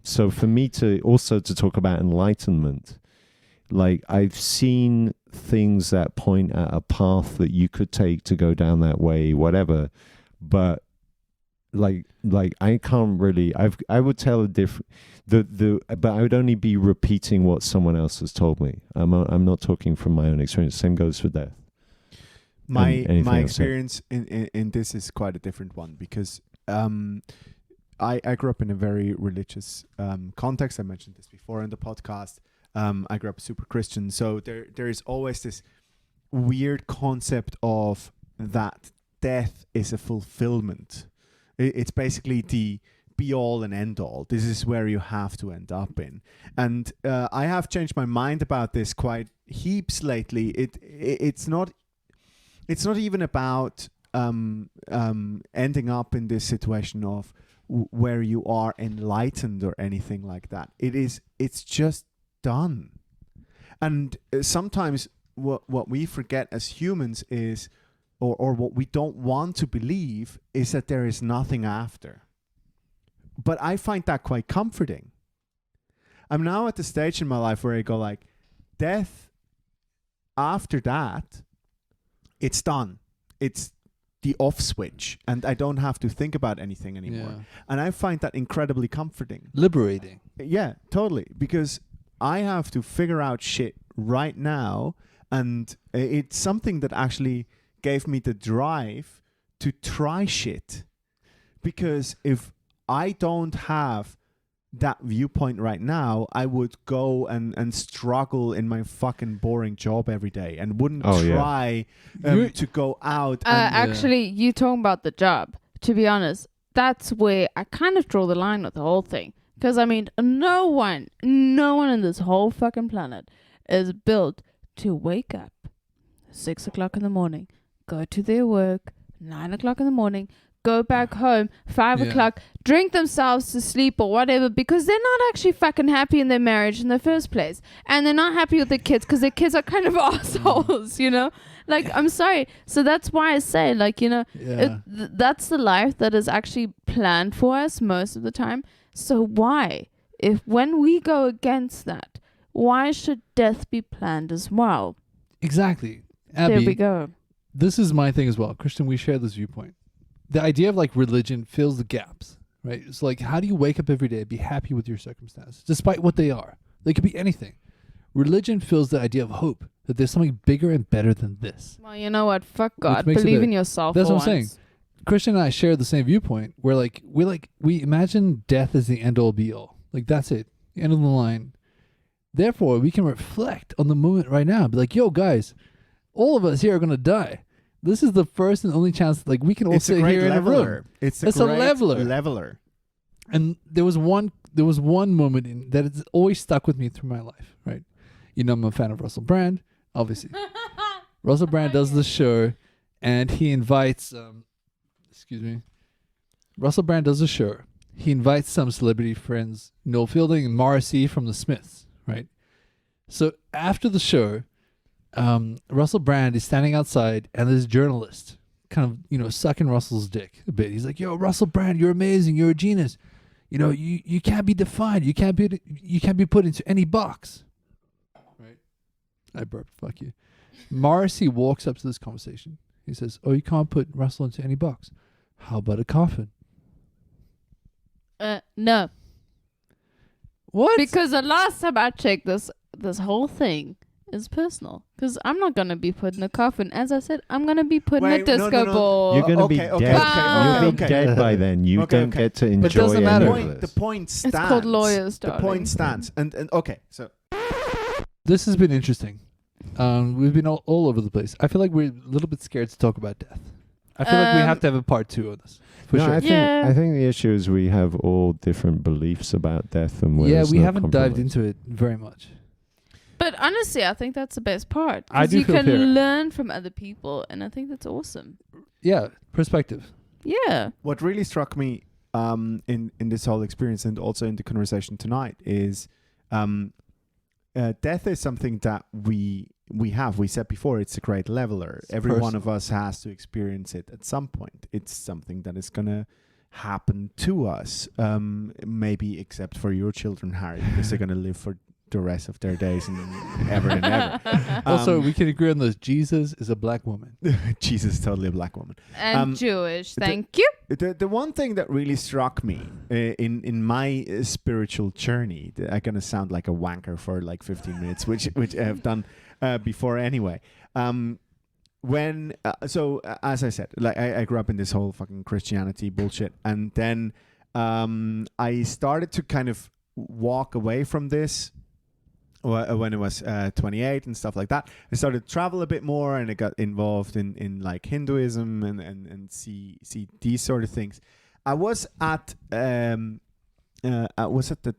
So for me to talk about enlightenment, like, I've seen things that point at a path that you could take to go down that way, whatever. But like I can't really. I would tell a different. But I would only be repeating what someone else has told me. I'm not talking from my own experience. Same goes for death. My Anything else? experience in this is quite a different one because I grew up in a very religious context. I mentioned this before in the podcast. I grew up super Christian, so there is always this weird concept of that death is a fulfillment. It's basically the be all and end all. This is where you have to end up in. And I have changed my mind about this quite heaps lately. It's not even about ending up in this situation of where you are enlightened or anything like that. It's just done. And sometimes what we forget as humans is, or what we don't want to believe, is that there is nothing after. But I find that quite comforting. I'm now at the stage in my life where I go like, death, after that, it's done. It's the off switch, and I don't have to think about anything anymore. Yeah. And I find that incredibly comforting. Liberating. Yeah, totally. Because I have to figure out shit right now, and it's something that actually gave me the drive to try shit. Because if I don't have that viewpoint right now, I would go and struggle in my fucking boring job every day and wouldn't try to go out. Actually, you talking about the job. To be honest, that's where I kind of draw the line with the whole thing. Because, I mean, no one in this whole fucking planet is built to wake up 6 o'clock in the morning, go to their work, 9 o'clock in the morning, go back home, 5 o'clock, drink themselves to sleep or whatever, because they're not actually fucking happy in their marriage in the first place. And they're not happy with their kids because their kids are kind of assholes, you know? Like, I'm sorry. So that's why I say, like, you know, that's the life that is actually planned for us most of the time. So why? When we go against that, why should death be planned as well? Exactly. Abby, there we go. This is my thing as well. Christian, we share this viewpoint. The idea of like religion fills the gaps, right? It's like, how do you wake up every day and be happy with your circumstances, despite what they are? They could be anything. Religion fills the idea of hope, that there's something bigger and better than this. Well, you know what? Fuck God. makes it Believe better. in yourself. That's for what I'm saying. once. Christian and I share the same viewpoint where we imagine death as the end all be all. Like, that's it. The end of the line. Therefore, we can reflect on the moment right now. Be like, yo, guys, all of us here are going to die. This is the first and only chance. Like, we can all sit here in a room. It's a great leveler. And there was one moment that has always stuck with me through my life, right? You know, I'm a fan of Russell Brand. obviously. Russell Brand does the show, and he invites. Excuse me. Russell Brand does the show. He invites some celebrity friends, Noel Fielding and Morrissey from the Smiths, right? So after the show, Russell Brand is standing outside, and this journalist kind of, sucking Russell's dick a bit. He's like, "Yo, Russell Brand, you're amazing. You're a genius. You can't be defined. You can't be put into any box." Right? I burped. Fuck you. Morrissey walks up to this conversation. He says, "Oh, you can't put Russell into any box. How about a coffin?" No. What? Because the last time I checked, this whole thing is personal. Because I'm not gonna be put in a coffin. As I said, I'm gonna be put in a disco ball. You're going to be Okay, dead. okay, You'll be okay. dead by then. You Okay, don't okay. get to But it enjoy doesn't any matter. of The this. point stands. It's called lawyers, The darling. point stands. And okay, so This has been interesting. We've been all over the place. I feel like we're a little bit scared to talk about death. I feel like we have to have a part 2 of this. For No, sure. I think the issue is we have all different beliefs about death, and where Yeah, there's we no haven't dived compromise. into it very much. But honestly, I think that's the best part. I Because do you feel can fair. learn from other people, and I think that's awesome. Yeah, perspective. Yeah. what really struck me in this whole experience and also in the conversation tonight is death is something that we have. We said before, it's a great leveler. It's Every one personal. of us has to experience it at some point. It's something that is going to happen to us, maybe except for your children, Harry, because they're going to live for the rest of their days and ever and ever. Also, we can agree on this. Jesus is a black woman. Jesus is totally a black woman. And Jewish. Thank you. The one thing that really struck me in my spiritual journey, I'm gonna sound like a wanker for like 15 minutes, which I have done before anyway. As I said, like I grew up in this whole fucking Christianity bullshit, and then I started to kind of walk away from this when I was 28 and stuff like that. I started to travel a bit more, and I got involved in like Hinduism and see these sort of things. I was at the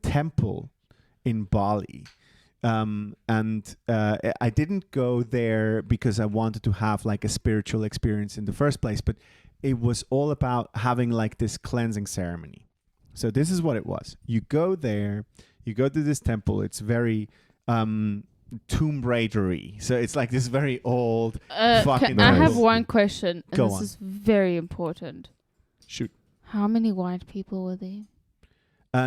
temple in Bali, and I didn't go there because I wanted to have like a spiritual experience in the first place, but it was all about having like this cleansing ceremony. So this is what it was. You go there, you go to this temple. It's very Tomb Raidery. So it's like this very old fucking I have temple. one question, and Go this on. is very important. Shoot. How many white people were there?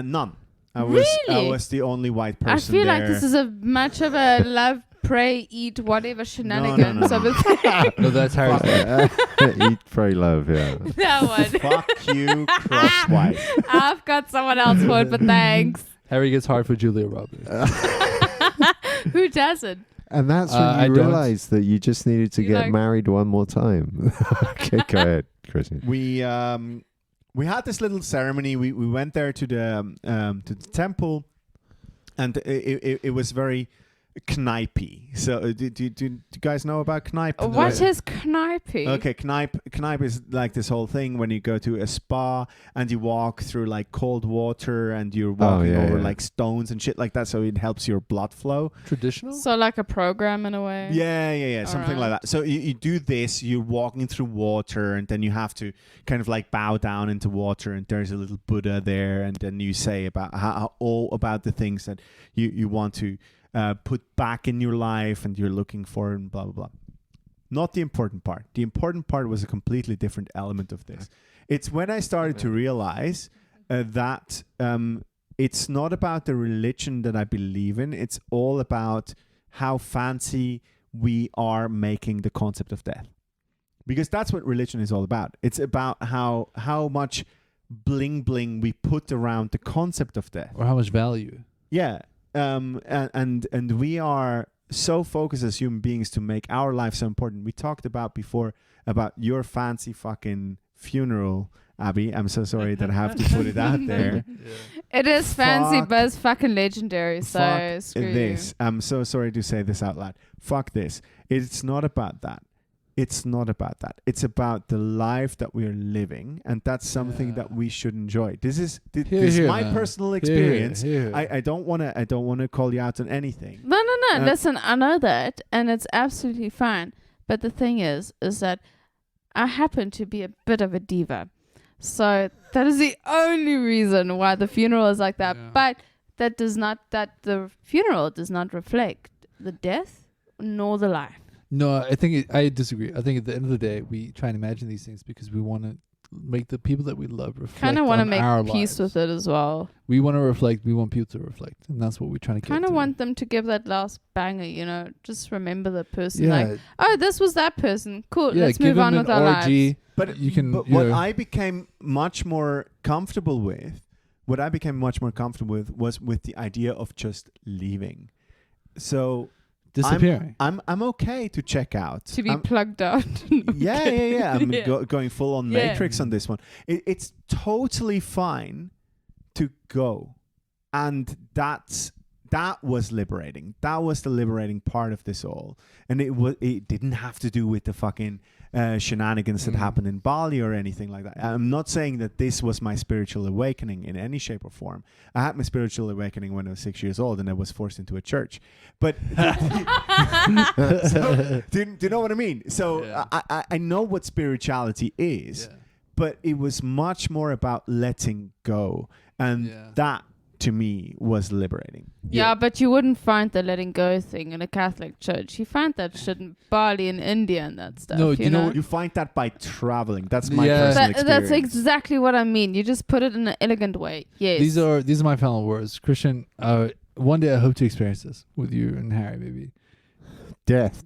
None. I Really? was the only white person I feel there. like this is a much of a love, pray, eat, whatever shenanigans. no. of a No, that's Harry's thing. Eat, pray, love. Yeah. that one. Fuck you, crosswise. I've got someone else for it, but thanks. Harry gets hard for Julia Roberts. Who doesn't? And that's when I you don't. realized that you just needed to You get like- married one more time. Okay, go ahead, Christian. We had this little ceremony. We went there to the temple, and it was very knipey. So do you guys know about knipe? What is knipey? Okay, knipe is like this whole thing when you go to a spa and you walk through like cold water and you're walking over yeah. like stones and shit like that, so it helps your blood flow. Traditional? So like a program in a way. Yeah, something like Alright. that. So you do this, you're walking through water, and then you have to kind of like bow down into water, and there's a little Buddha there, and then you say about how all about the things that you want to put back in your life and you're looking for, and blah, blah, blah. Not the important part. The important part was a completely different element of this. It's when I started to realize that it's not about the religion that I believe in. It's all about how fancy we are making the concept of death. Because that's what religion is all about. It's about how much bling bling we put around the concept of death. Or how much value? Yeah. And we are so focused as human beings to make our life so important. We talked about before about your fancy fucking funeral, Abby. I'm so sorry that I have to put it out there. It is fancy, Fuck. but it's fucking legendary. So Fuck screw this. I'm so sorry to say this out loud. Fuck this. It's not about that. It's not about that. It's about the life that we're living, and that's something Yeah. that we should enjoy. This is Here, my man. personal Here, experience. here. I don't wanna call you out on anything. No. listen, I know that, and it's absolutely fine. But the thing is that I happen to be a bit of a diva. So that is the only reason why the funeral is like that. Yeah. But that the funeral does not reflect the death nor the life. No, I disagree. I think at the end of the day, we try and imagine these things because we want to make the people that we love reflect. Kind of want to on make our peace lives. with it as well. We want to reflect. We want people to reflect, and that's what we're trying to get. Kind of to. want them to give that last banger, just remember the person. Yeah, Like, oh, this was that person. Cool. yeah. Let's give move them on an with our orgy. lives. But You can- But you what know. I became much more comfortable with, was with the idea of just leaving. So Disappearing. I'm okay to check out. To be I'm- plugged out. yeah. I'm Yeah. going full on Yeah. Matrix on this one. It's totally fine to go, and that was liberating. That was the liberating part of this all, and it didn't have to do with the fucking shenanigans that happened in Bali or anything like that. I'm not saying that this was my spiritual awakening in any shape or form. I had my spiritual awakening when I was 6 years old, and I was forced into a church. But so, do you know what I mean? So Yeah. I know what spirituality is, Yeah. but it was much more about letting go, and Yeah. that to me was liberating. Yeah, but you wouldn't find the letting go thing in a Catholic church. You find that shit in Bali and India and that stuff. No, you know. You find that by traveling. That's my Yeah. personal experience. That's exactly what I mean. You just put it in an elegant way. Yes. These are my final words, Christian. One day I hope to experience this with you and Harry, maybe. Death.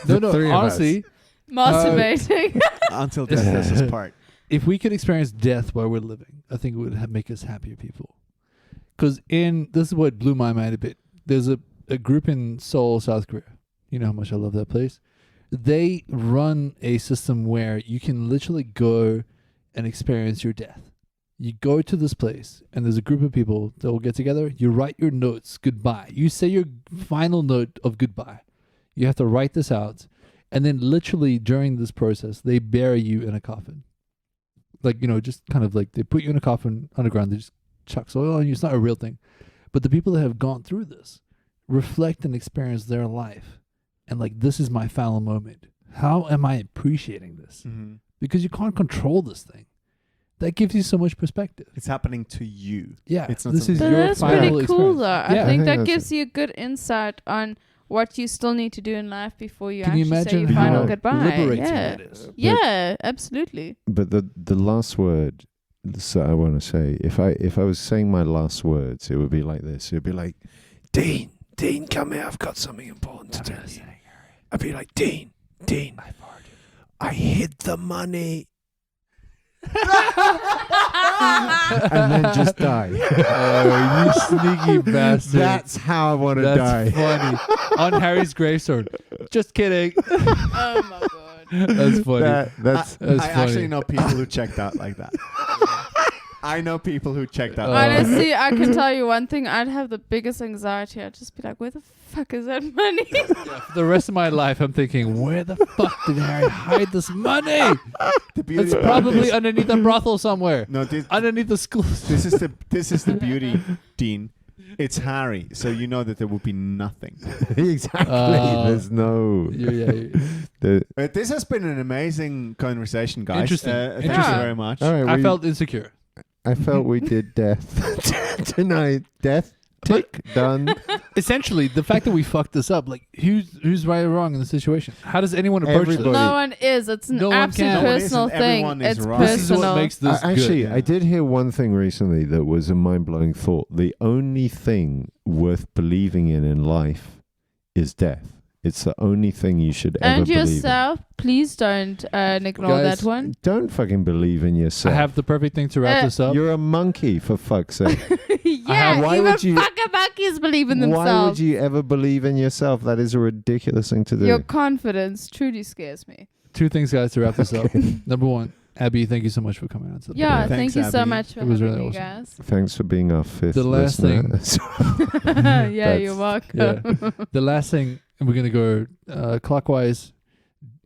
No, The three of us. honestly, masturbating. Until death does us part. if we could experience death while we're living, I think it would make us happier people. Because this is what blew my mind a bit. There's a group in Seoul, South Korea. You know how much I love that place. They run a system where you can literally go and experience your death. You go to this place, and there's a group of people that will get together. You write your notes goodbye. You say your final note of goodbye. You have to write this out, and then literally during this process, they bury you in a coffin. Like, just kind of like they put you in a coffin underground. They just chuck soil on you. It's not a real thing. But the people that have gone through this reflect and experience their life. And like, this is my final moment. How am I appreciating this? Mm-hmm. Because you can't control this thing. That gives you so much perspective. It's happening to you. Yeah, It's not this is something- But your that's final pretty cool, experience. though. Yeah. I think that that's gives you a good insight on what you still need to do in life before you Can you actually say imagine your final how goodbye. liberating Yeah. that is? Yeah, absolutely. But the last word that I want to say, if I was saying my last words, it would be like this. It would be like, Dean, come here. I've got something important to tell you. I'd be like, Dean, I hid the money. And then just die. Oh, you sneaky bastard. That's how I want to die. That's funny. On Harry's gravestone. Just kidding. Oh my god. That's funny. That's That's I funny. actually know people who checked out like that. I know people who checked out. Honestly, I can tell you one thing. I'd have the biggest anxiety. I'd just be like, where the fuck is that money? For the rest of my life, I'm thinking, where the fuck did Harry hide this money? The beauty It's about probably this- underneath a brothel somewhere. no. This Underneath the school. this is the beauty, Dean. It's Harry, so you know that there will be nothing. exactly. There's no. This has been an amazing conversation, guys. Interesting. Thank you Interesting. very much. All right, I felt insecure. I felt we did death tonight. Death. Tick. Done. Essentially, the fact that we fucked this up, like, who's right or wrong in the situation? How does anyone approach Everybody. this? No one is. It's an No one absolute can. No one personal isn't. thing. Everyone is It's right. This is personal. what makes this Actually, good. I did hear one thing recently that was a mind-blowing thought. The only thing worth believing in life is death. It's the only thing you should ever And believe yourself, please don't ignore Guys, that one. in. Don't fucking believe in I yourself. have the perfect thing to wrap this up. You're a monkey, for fuck's sake. Yeah, why even would you- fucking monkeys believe in themselves. Why would you ever believe in yourself? That is a ridiculous thing to do. Your confidence truly scares me. 2 things, guys, to wrap this up. Number 1, Abby, thank you so much for coming out. To the Yeah, podcast. Thanks, thank you so Abby. much for It was having really me, awesome. guys. Thanks for being our fifth The last listener. Yeah, you're welcome. Yeah. The last thing, and we're going to go clockwise.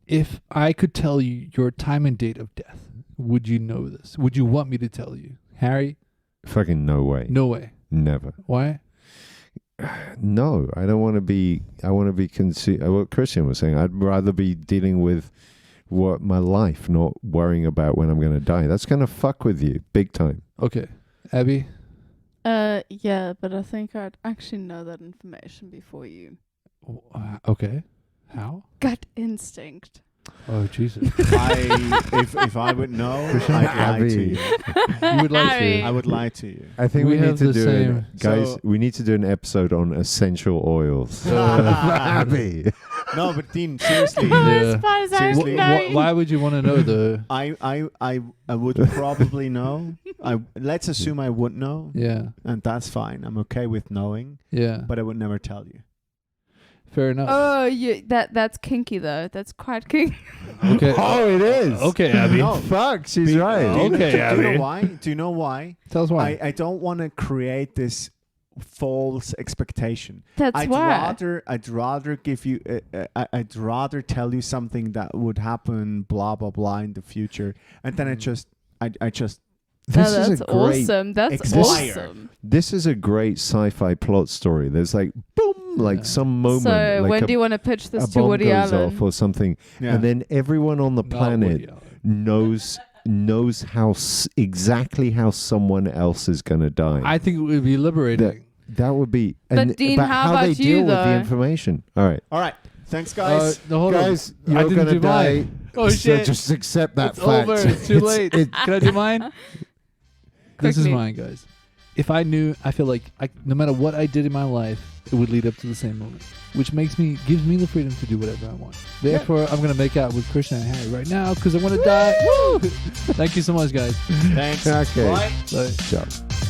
If I could tell you your time and date of death, would you know this? Would you want me to tell you? Harry? Fucking no way. No way. Never. Why? No, I don't want to be. I want to be what Christian was saying. I'd rather be dealing with what my life, not worrying about when I'm going to die. That's going to fuck with you big time. Okay. Abby? Yeah, but I think I'd actually know that information before you. Okay. How? Gut instinct. Oh, Jesus. If I would know, I'd lie to you. You would lie to Abby. you. I would lie to you. I think We we, need have to the do same- guys. So- We need to do an episode on essential oils. Abby. No, but Dean, seriously, Yeah. Seriously, Why would you want to know the... I would probably know. Let's assume I would know, Yeah. and that's fine. I'm okay with knowing, Yeah. but I would never tell you. Fair enough. Oh, that's kinky though. That's quite kinky. Okay. Oh, it is. Okay, Abby. No. Fuck, she's right. Okay, do you Abby. know why? Do you know why? Tell us why. I don't want to create this false expectation. That's I'd why. rather give you. I'd rather tell you something that would happen, blah blah blah, in the future, and then I just. This Oh, is that's a great. awesome. That's expire. awesome. This is a great sci-fi plot story. There's like boom, like Yeah. some moment. So like when a, do you want to pitch a this to bomb Woody goes Allen? off or something, Yeah. and then everyone on the Not planet Woody Allen. knows how exactly how someone else is going to die. I think it would be liberating. That would be. But Dean, how they about deal you, with the though? information. All right, All right. Thanks, guys. No, hold guys, on. I you're didn't going to do die. mine. Oh, so shit. just accept that It's fact. over. It's too late. it- Can I do mine? This is Quickly. mine, guys. If I knew, I feel like no matter what I did in my life, it would lead up to the same moment, which gives me the freedom to do whatever I want. Therefore, I'm gonna make out with Christian and Harry right now because I want to die. Woo! Thank you so much, guys. Thanks. Okay. Bye. Bye. Ciao.